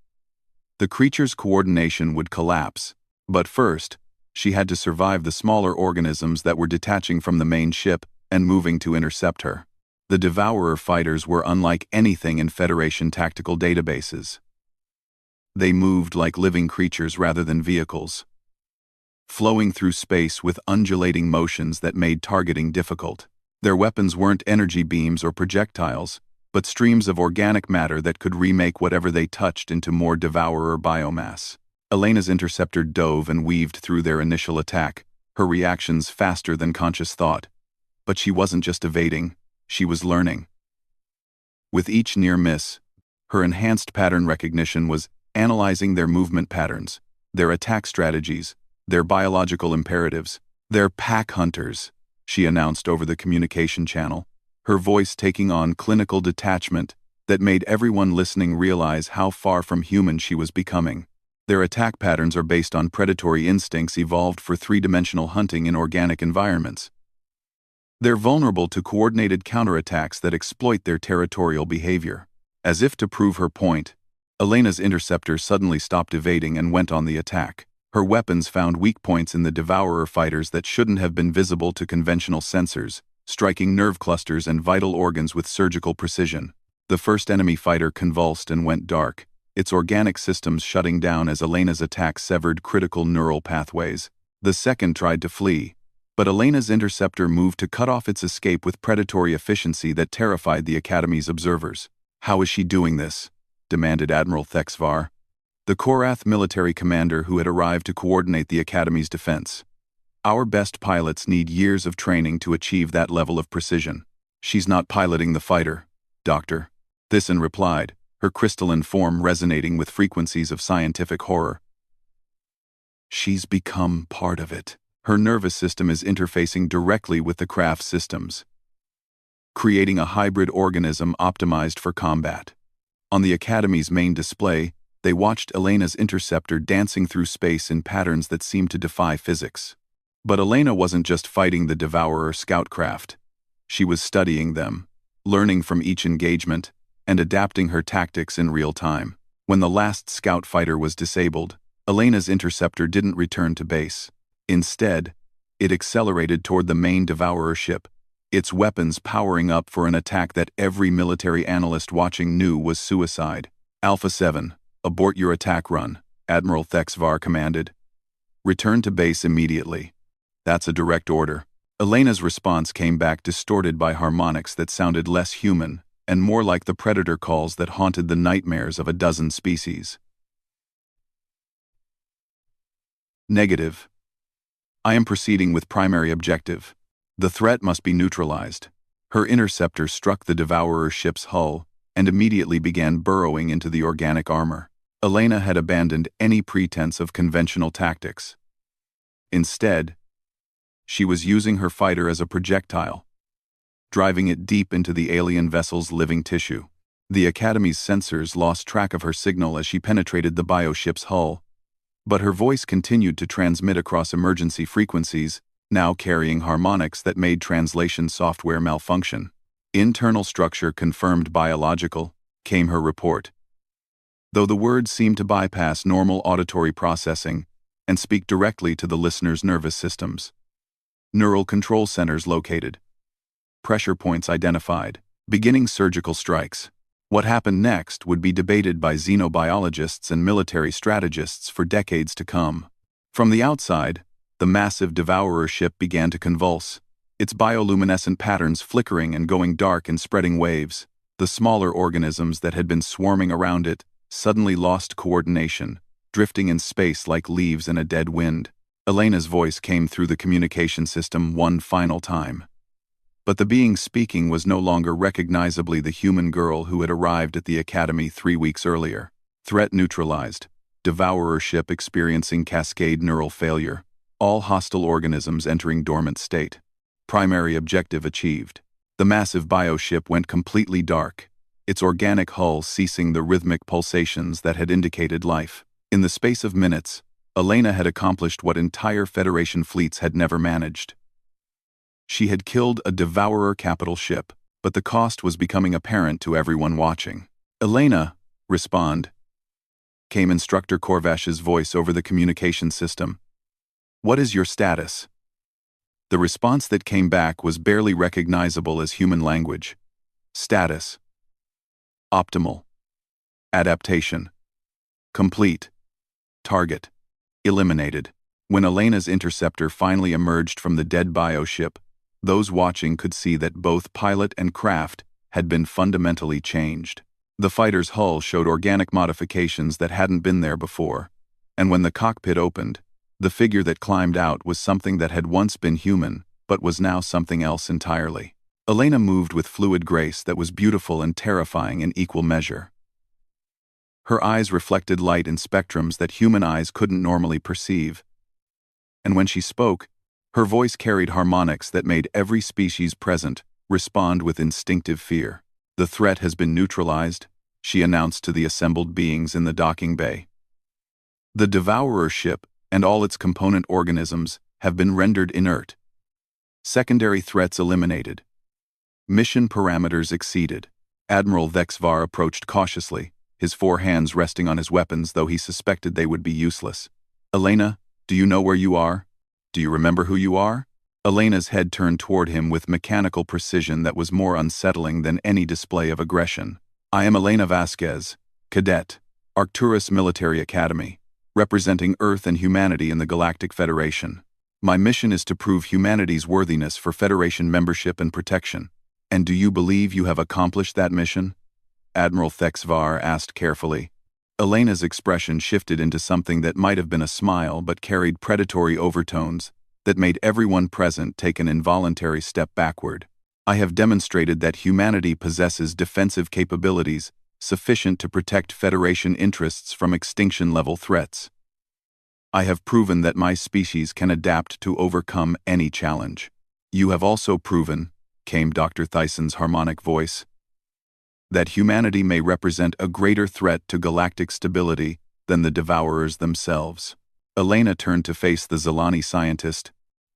the creature's coordination would collapse. But first, she had to survive the smaller organisms that were detaching from the main ship and moving to intercept her. The Devourer fighters were unlike anything in Federation tactical databases. They moved like living creatures rather than vehicles, flowing through space with undulating motions that made targeting difficult. Their weapons weren't energy beams or projectiles, but streams of organic matter that could remake whatever they touched into more devourer biomass. Elena's interceptor dove and weaved through their initial attack, her reactions faster than conscious thought. But she wasn't just evading, she was learning. With each near miss, her enhanced pattern recognition was analyzing their movement patterns, their attack strategies, their biological imperatives. "They're pack hunters," she announced over the communication channel, her voice taking on clinical detachment that made everyone listening realize how far from human she was becoming. Their attack patterns are based on predatory instincts evolved for three-dimensional hunting in organic environments. They're vulnerable to coordinated counterattacks that exploit their territorial behavior. As if to prove her point, Elena's interceptor suddenly stopped evading and went on the attack. Her weapons found weak points in the devourer fighters that shouldn't have been visible to conventional sensors, striking nerve clusters and vital organs with surgical precision. The first enemy fighter convulsed and went dark, its organic systems shutting down as Elena's attack severed critical neural pathways. The second tried to flee, but Elena's interceptor moved to cut off its escape with predatory efficiency that terrified the Academy's observers. "How is she doing this?" demanded Admiral Thexvar, the Korath military commander who had arrived to coordinate the Academy's defense. "Our best pilots need years of training to achieve that level of precision." "She's not piloting the fighter, Doctor," Thyssen replied, her crystalline form resonating with frequencies of scientific horror. "She's become part of it. Her nervous system is interfacing directly with the craft systems, creating a hybrid organism optimized for combat." On the Academy's main display, they watched Elena's interceptor dancing through space in patterns that seemed to defy physics. But Elena wasn't just fighting the Devourer scout craft. She was studying them, learning from each engagement, and adapting her tactics in real time. When the last scout fighter was disabled, Elena's interceptor didn't return to base. Instead, it accelerated toward the main Devourer ship, its weapons powering up for an attack that every military analyst watching knew was suicide. "Alpha 7, abort your attack run," Admiral Thexvar commanded. "Return to base immediately." "That's a direct order." Elena's response came back distorted by harmonics that sounded less human and more like the predator calls that haunted the nightmares of a dozen species. "Negative. I am proceeding with primary objective. The threat must be neutralized." Her interceptor struck the Devourer ship's hull and immediately began burrowing into the organic armor. Elena had abandoned any pretense of conventional tactics. Instead, she was using her fighter as a projectile, driving it deep into the alien vessel's living tissue. The Academy's sensors lost track of her signal as she penetrated the bioship's hull, but her voice continued to transmit across emergency frequencies, now carrying harmonics that made translation software malfunction. "Internal structure confirmed biological," came her report, though the words seemed to bypass normal auditory processing and speak directly to the listener's nervous systems. "Neural control centers located. Pressure points identified. Beginning surgical strikes." What happened next would be debated by xenobiologists and military strategists for decades to come. From the outside, the massive Devourer ship began to convulse, its bioluminescent patterns flickering and going dark in spreading waves. The smaller organisms that had been swarming around it suddenly lost coordination, drifting in space like leaves in a dead wind. Elena's voice came through the communication system one final time. But the being speaking was no longer recognizably the human girl who had arrived at the Academy 3 weeks earlier. "Threat neutralized. Devourer ship experiencing cascade neural failure. All hostile organisms entering dormant state. Primary objective achieved." The massive bioship went completely dark, its organic hull ceasing the rhythmic pulsations that had indicated life. In the space of minutes, Elena had accomplished what entire Federation fleets had never managed. She had killed a Devourer capital ship, but the cost was becoming apparent to everyone watching. "Elena, respond," came Instructor Korvash's voice over the communication system. "What is your status?" The response that came back was barely recognizable as human language. "Status. Optimal. Adaptation. Complete. Target. Eliminated. When Elena's interceptor finally emerged from the dead bioship, those watching could see that both pilot and craft had been fundamentally changed. The fighter's hull showed organic modifications that hadn't been there before, and when the cockpit opened, the figure that climbed out was something that had once been human, but was now something else entirely. Elena moved with fluid grace that was beautiful and terrifying in equal measure. Her eyes reflected light in spectrums that human eyes couldn't normally perceive, and when she spoke, her voice carried harmonics that made every species present respond with instinctive fear. "The threat has been neutralized," she announced to the assembled beings in the docking bay. "The Devourer ship and all its component organisms have been rendered inert. Secondary threats eliminated. Mission parameters exceeded." Admiral Vexvar approached cautiously, his 4 hands resting on his weapons, though he suspected they would be useless. "Elena, do you know where you are? Do you remember who you are?" Elena's head turned toward him with mechanical precision that was more unsettling than any display of aggression. "I am Elena Vasquez, cadet, Arcturus Military Academy, representing Earth and humanity in the Galactic Federation. My mission is to prove humanity's worthiness for Federation membership and protection. And do you believe you have accomplished that mission?" Admiral Vexvar asked carefully. Elena's expression shifted into something that might have been a smile but carried predatory overtones that made everyone present take an involuntary step backward. "I have demonstrated that humanity possesses defensive capabilities sufficient to protect Federation interests from extinction-level threats. I have proven that my species can adapt to overcome any challenge. You have also proven," came Dr. Thyson's harmonic voice, "that humanity may represent a greater threat to galactic stability than the Devourers themselves." Elena turned to face the Zelani scientist,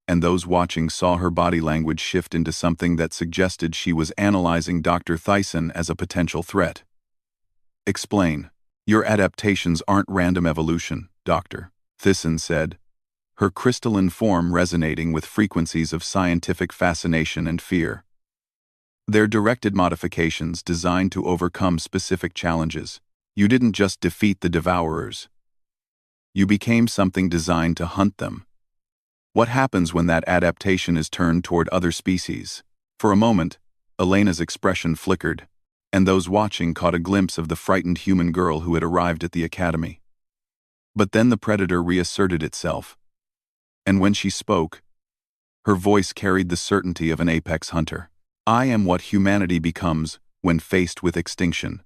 and those watching saw her body language shift into something that suggested she was analyzing Dr. Thyson as a potential threat. "Explain. Your adaptations aren't random evolution, Dr." Thyson said, her crystalline form resonating with frequencies of scientific fascination and fear. "They're directed modifications designed to overcome specific challenges. You didn't just defeat the Devourers. You became something designed to hunt them. What happens when that adaptation is turned toward other species?" For a moment, Elena's expression flickered, and those watching caught a glimpse of the frightened human girl who had arrived at the academy. But then the predator reasserted itself, and when she spoke, her voice carried the certainty of an apex hunter. "I am what humanity becomes when faced with extinction.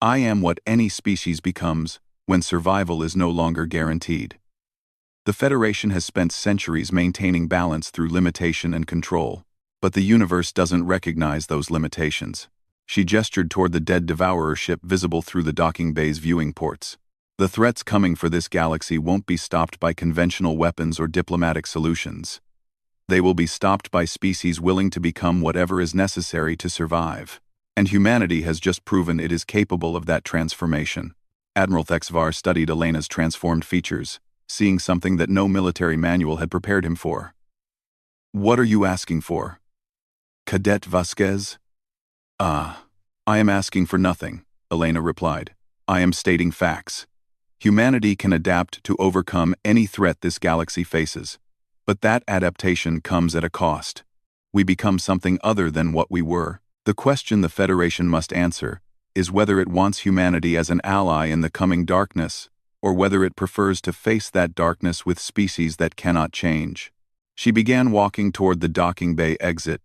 I am what any species becomes when survival is no longer guaranteed. The Federation has spent centuries maintaining balance through limitation and control, but the universe doesn't recognize those limitations." She gestured toward the dead Devourer ship visible through the docking bay's viewing ports. "The threats coming for this galaxy won't be stopped by conventional weapons or diplomatic solutions. They will be stopped by species willing to become whatever is necessary to survive. And humanity has just proven it is capable of that transformation." Admiral Vexvar studied Elena's transformed features, seeing something that no military manual had prepared him for. "What are you asking for, Cadet Vasquez?" I am asking for nothing," Elena replied. "I am stating facts. Humanity can adapt to overcome any threat this galaxy faces, but that adaptation comes at a cost. We become something other than what we were. The question the Federation must answer is whether it wants humanity as an ally in the coming darkness, or whether it prefers to face that darkness with species that cannot change." She began walking toward the docking bay exit,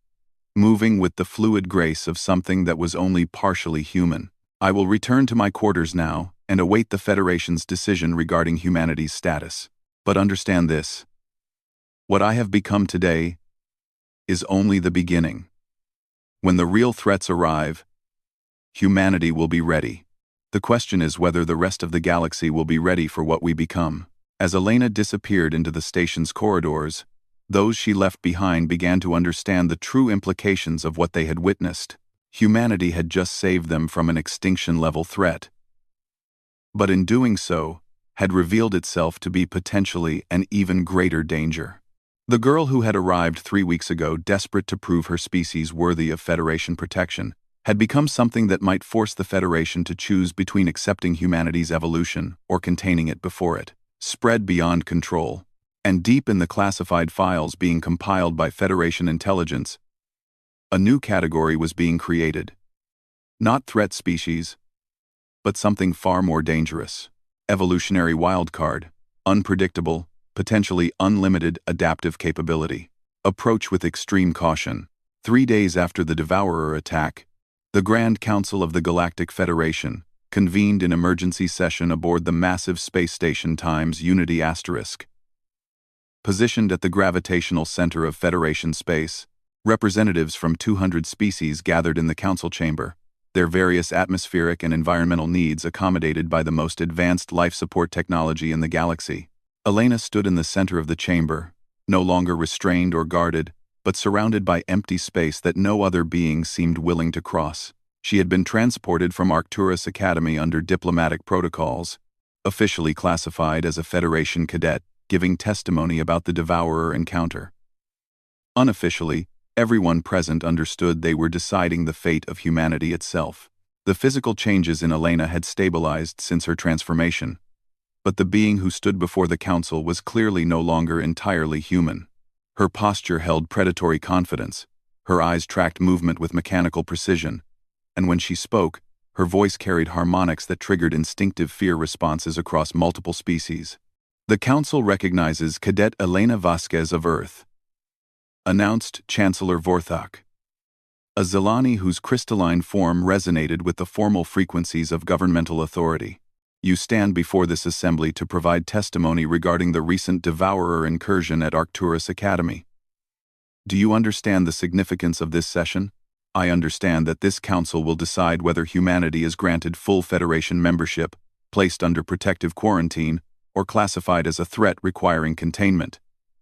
moving with the fluid grace of something that was only partially human. "I will return to my quarters now and await the Federation's decision regarding humanity's status. But understand this. What I have become today is only the beginning. When the real threats arrive, humanity will be ready. The question is whether the rest of the galaxy will be ready for what we become." As Elena disappeared into the station's corridors, those she left behind began to understand the true implications of what they had witnessed. Humanity had just saved them from an extinction-level threat, but in doing so, had revealed itself to be potentially an even greater danger. The girl who had arrived 3 weeks ago, desperate to prove her species worthy of Federation protection, had become something that might force the Federation to choose between accepting humanity's evolution or containing it before it spread beyond control. And deep in the classified files being compiled by Federation intelligence, a new category was being created. Not threat species, but something far more dangerous. Evolutionary wildcard, unpredictable, potentially unlimited adaptive capability. Approach with extreme caution. 3 days after the Devourer attack, the Grand Council of the Galactic Federation convened in emergency session aboard the massive space station Times Unity *. Positioned at the gravitational center of Federation space, representatives from 200 species gathered in the council chamber, their various atmospheric and environmental needs accommodated by the most advanced life support technology in the galaxy. Elena stood in the center of the chamber, no longer restrained or guarded, but surrounded by empty space that no other being seemed willing to cross. She had been transported from Arcturus Academy under diplomatic protocols, officially classified as a Federation cadet, giving testimony about the Devourer encounter. Unofficially, everyone present understood they were deciding the fate of humanity itself. The physical changes in Elena had stabilized since her transformation, but the being who stood before the council was clearly no longer entirely human. Her posture held predatory confidence, her eyes tracked movement with mechanical precision, and when she spoke, her voice carried harmonics that triggered instinctive fear responses across multiple species. The council recognizes Cadet Elena Vasquez of Earth, announced Chancellor Vorthak, a Zelani whose crystalline form resonated with the formal frequencies of governmental authority. You stand before this assembly to provide testimony regarding the recent Devourer incursion at Arcturus Academy. Do you understand the significance of this session? I understand that this council will decide whether humanity is granted full Federation membership, placed under protective quarantine, or classified as a threat requiring containment,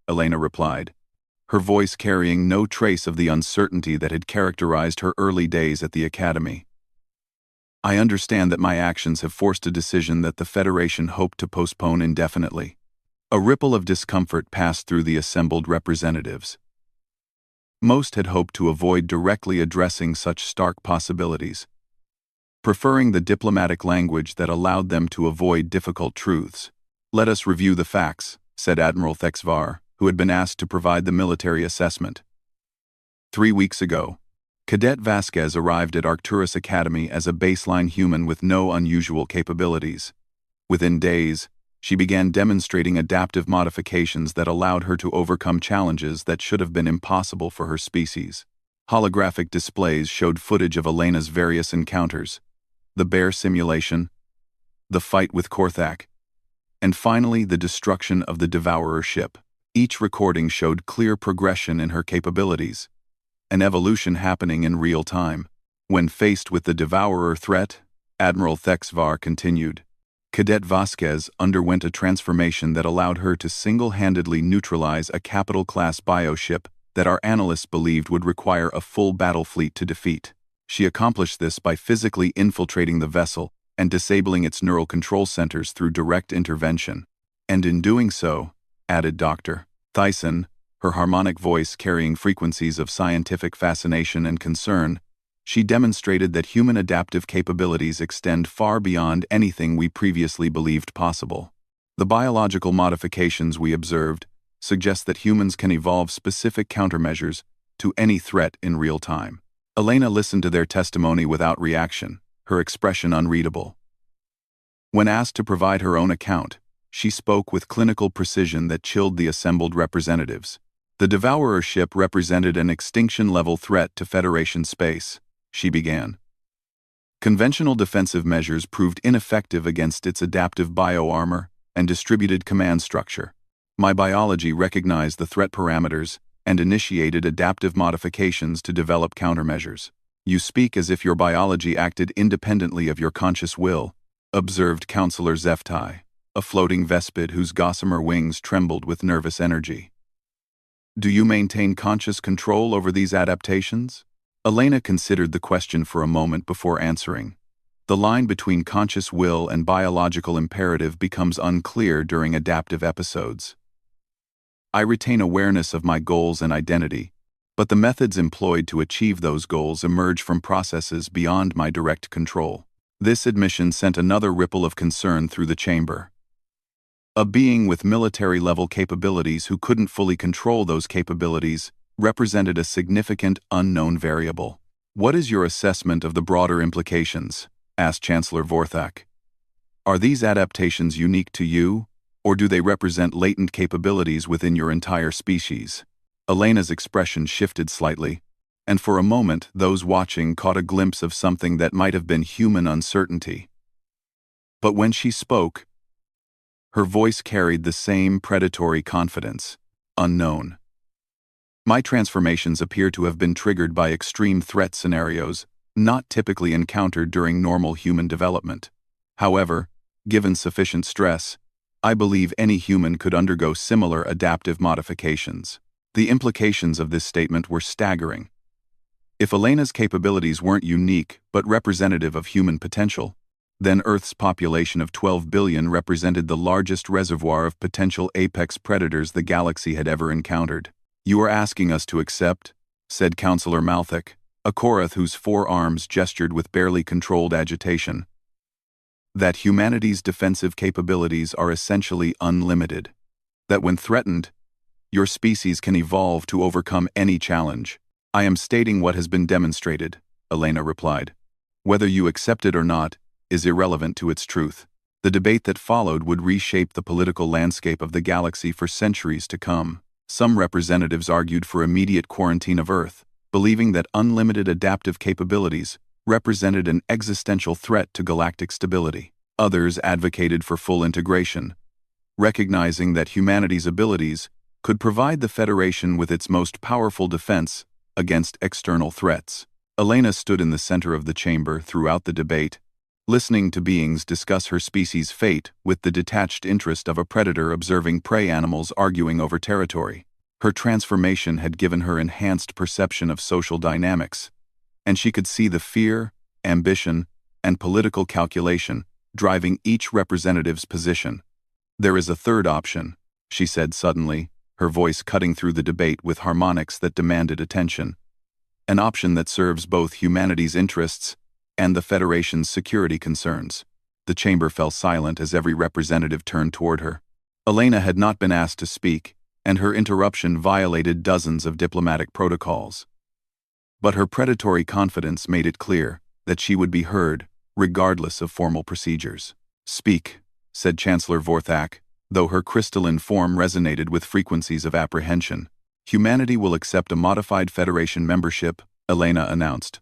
Elena replied, her voice carrying no trace of the uncertainty that had characterized her early days at the Academy. I understand that my actions have forced a decision that the Federation hoped to postpone indefinitely. A ripple of discomfort passed through the assembled representatives. Most had hoped to avoid directly addressing such stark possibilities, preferring the diplomatic language that allowed them to avoid difficult truths. Let us review the facts, said Admiral Thexvar, who had been asked to provide the military assessment. 3 weeks ago, Cadet Vasquez arrived at Arcturus Academy as a baseline human with no unusual capabilities. Within days, she began demonstrating adaptive modifications that allowed her to overcome challenges that should have been impossible for her species. Holographic displays showed footage of Elena's various encounters, the bear simulation, the fight with Korthak, and finally the destruction of the Devourer ship. Each recording showed clear progression in her capabilities, an evolution happening in real time. When faced with the Devourer threat, Admiral Thexvar continued, Cadet Vasquez underwent a transformation that allowed her to single-handedly neutralize a capital-class bioship that our analysts believed would require a full battle fleet to defeat. She accomplished this by physically infiltrating the vessel and disabling its neural control centers through direct intervention. And in doing so, added Dr. Thyssen, her harmonic voice carrying frequencies of scientific fascination and concern, she demonstrated that human adaptive capabilities extend far beyond anything we previously believed possible. The biological modifications we observed suggest that humans can evolve specific countermeasures to any threat in real time. Elena listened to their testimony without reaction, her expression unreadable. When asked to provide her own account, she spoke with clinical precision that chilled the assembled representatives. The Devourer ship represented an extinction-level threat to Federation space, she began. Conventional defensive measures proved ineffective against its adaptive bioarmor and distributed command structure. My biology recognized the threat parameters and initiated adaptive modifications to develop countermeasures. You speak as if your biology acted independently of your conscious will, observed Counselor Zeftai, a floating vespid whose gossamer wings trembled with nervous energy. Do you maintain conscious control over these adaptations? Elena considered the question for a moment before answering. The line between conscious will and biological imperative becomes unclear during adaptive episodes. I retain awareness of my goals and identity, But the methods employed to achieve those goals emerge from processes beyond my direct control. This admission sent another ripple of concern through the chamber. A being with military-level capabilities who couldn't fully control those capabilities represented a significant unknown variable. "What is your assessment of the broader implications?" asked Chancellor Vorthak. "Are these adaptations unique to you, or do they represent latent capabilities within your entire species?" Elena's expression shifted slightly, and for a moment those watching caught a glimpse of something that might have been human uncertainty. But when she spoke, her voice carried the same predatory confidence. "Unknown. My transformations appear to have been triggered by extreme threat scenarios not typically encountered during normal human development. However, given sufficient stress, I believe any human could undergo similar adaptive modifications." The implications of this statement were staggering. If Elena's capabilities weren't unique but representative of human potential, then Earth's population of 12 billion represented the largest reservoir of potential apex predators the galaxy had ever encountered. "You are asking us to accept," said Counselor Malthek, a Korath whose 4 arms gestured with barely controlled agitation, "that humanity's defensive capabilities are essentially unlimited. That when threatened, your species can evolve to overcome any challenge." "I am stating what has been demonstrated," Elena replied. "Whether you accept it or not is irrelevant to its truth." The debate that followed would reshape the political landscape of the galaxy for centuries to come. Some representatives argued for immediate quarantine of Earth, believing that unlimited adaptive capabilities represented an existential threat to galactic stability. Others advocated for full integration, recognizing that humanity's abilities could provide the Federation with its most powerful defense against external threats. Elena stood in the center of the chamber throughout the debate, listening to beings discuss her species' fate with the detached interest of a predator observing prey animals arguing over territory. Her transformation had given her enhanced perception of social dynamics, and she could see the fear, ambition, and political calculation driving each representative's position. "There is a third option," she said suddenly, her voice cutting through the debate with harmonics that demanded attention. "An option that serves both humanity's interests and the Federation's security concerns." The chamber fell silent as every representative turned toward her. Elena had not been asked to speak, and her interruption violated dozens of diplomatic protocols. But her predatory confidence made it clear that she would be heard, regardless of formal procedures. "Speak," said Chancellor Vorthak, though her crystalline form resonated with frequencies of apprehension. "Humanity will accept a modified Federation membership," Elena announced.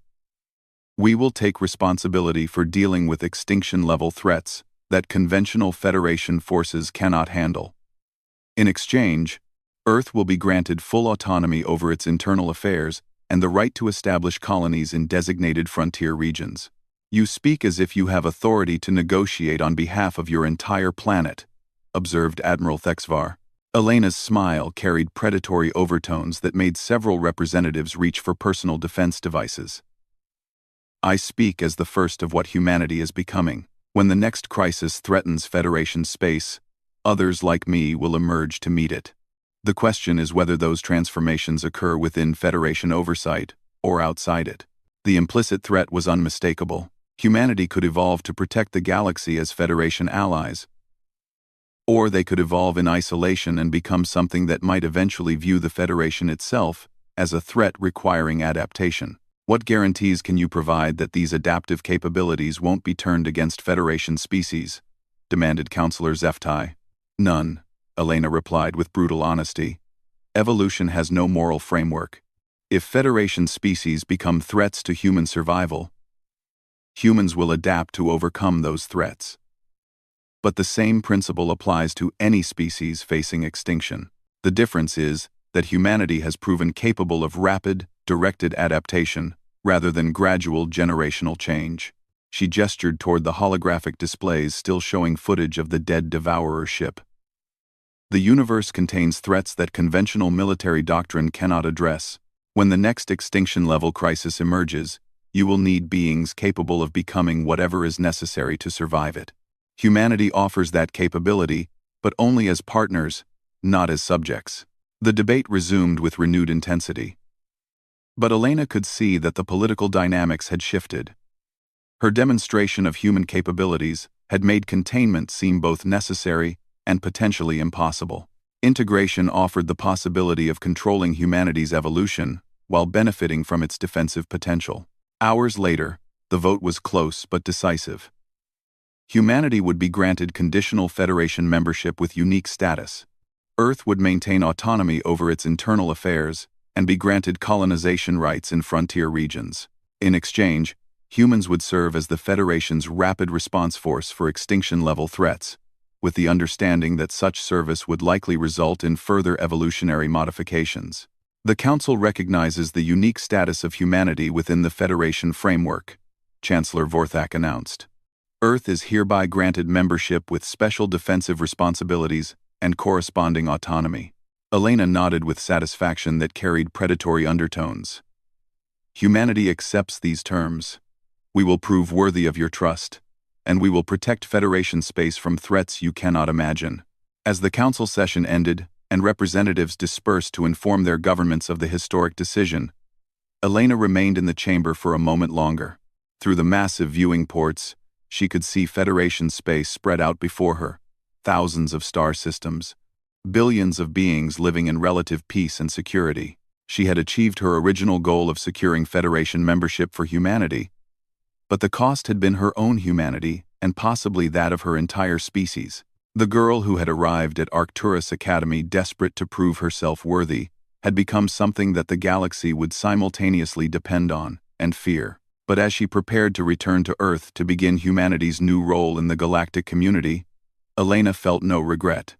"We will take responsibility for dealing with extinction-level threats that conventional Federation forces cannot handle. In exchange, Earth will be granted full autonomy over its internal affairs and the right to establish colonies in designated frontier regions." "You speak as if you have authority to negotiate on behalf of your entire planet," observed Admiral Thexvar. Elena's smile carried predatory overtones that made several representatives reach for personal defense devices. "I speak as the first of what humanity is becoming. When the next crisis threatens Federation space, others like me will emerge to meet it. The question is whether those transformations occur within Federation oversight or outside it." The implicit threat was unmistakable. Humanity could evolve to protect the galaxy as Federation allies, or they could evolve in isolation and become something that might eventually view the Federation itself as a threat requiring adaptation. "What guarantees can you provide that these adaptive capabilities won't be turned against Federation species?" demanded Counselor Zeftai. "None," Elena replied with brutal honesty. "Evolution has no moral framework. If Federation species become threats to human survival, humans will adapt to overcome those threats. But the same principle applies to any species facing extinction. The difference is that humanity has proven capable of rapid, directed adaptation rather than gradual generational change." She gestured toward the holographic displays still showing footage of the dead Devourer ship. "The universe contains threats that conventional military doctrine cannot address. When the next extinction-level crisis emerges, you will need beings capable of becoming whatever is necessary to survive it. Humanity offers that capability, but only as partners, not as subjects." The debate resumed with renewed intensity. But Elena could see that the political dynamics had shifted. Her demonstration of human capabilities had made containment seem both necessary and potentially impossible. Integration offered the possibility of controlling humanity's evolution while benefiting from its defensive potential. Hours later, the vote was close but decisive. Humanity would be granted conditional Federation membership with unique status. Earth would maintain autonomy over its internal affairs and be granted colonization rights in frontier regions. In exchange, humans would serve as the Federation's rapid response force for extinction-level threats, with the understanding that such service would likely result in further evolutionary modifications. The Council recognizes the unique status of humanity within the Federation framework, Chancellor Vorthak announced. Earth is hereby granted membership with special defensive responsibilities and corresponding autonomy. Elena nodded with satisfaction that carried predatory undertones. Humanity accepts these terms. We will prove worthy of your trust, and we will protect Federation space from threats you cannot imagine. As the Council session ended and representatives dispersed to inform their governments of the historic decision, Elena remained in the chamber for a moment longer. Through the massive viewing ports, she could see Federation space spread out before her, thousands of star systems, billions of beings living in relative peace and security. She had achieved her original goal of securing Federation membership for humanity, but the cost had been her own humanity and possibly that of her entire species. The girl who had arrived at Arcturus Academy desperate to prove herself worthy had become something that the galaxy would simultaneously depend on and fear. But as she prepared to return to Earth to begin humanity's new role in the galactic community, Elena felt no regret.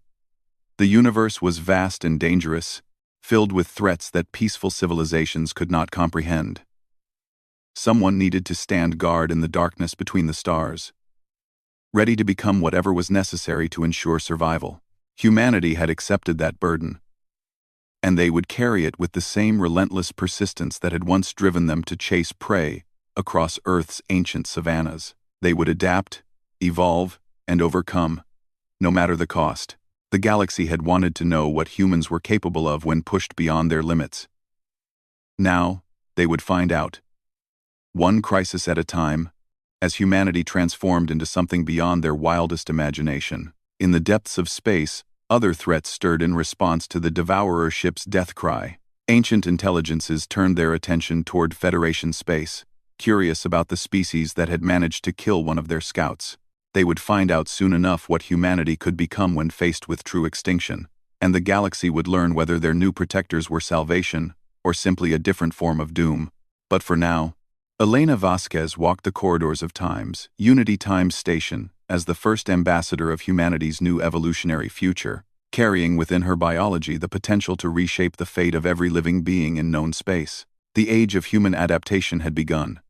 The universe was vast and dangerous, filled with threats that peaceful civilizations could not comprehend. Someone needed to stand guard in the darkness between the stars, ready to become whatever was necessary to ensure survival. Humanity had accepted that burden, and they would carry it with the same relentless persistence that had once driven them to chase prey across Earth's ancient savannas. They would adapt, evolve, and overcome, no matter the cost. The galaxy had wanted to know what humans were capable of when pushed beyond their limits. Now, they would find out. One crisis at a time, as humanity transformed into something beyond their wildest imagination. In the depths of space, other threats stirred in response to the Devourer ship's death cry. Ancient intelligences turned their attention toward Federation space, curious about the species that had managed to kill one of their scouts. They would find out soon enough what humanity could become when faced with true extinction, and the galaxy would learn whether their new protectors were salvation or simply a different form of doom. But for now, Elena Vasquez walked the corridors of Time's Unity Time Station as the first ambassador of humanity's new evolutionary future, carrying within her biology the potential to reshape the fate of every living being in known space. The age of human adaptation had begun,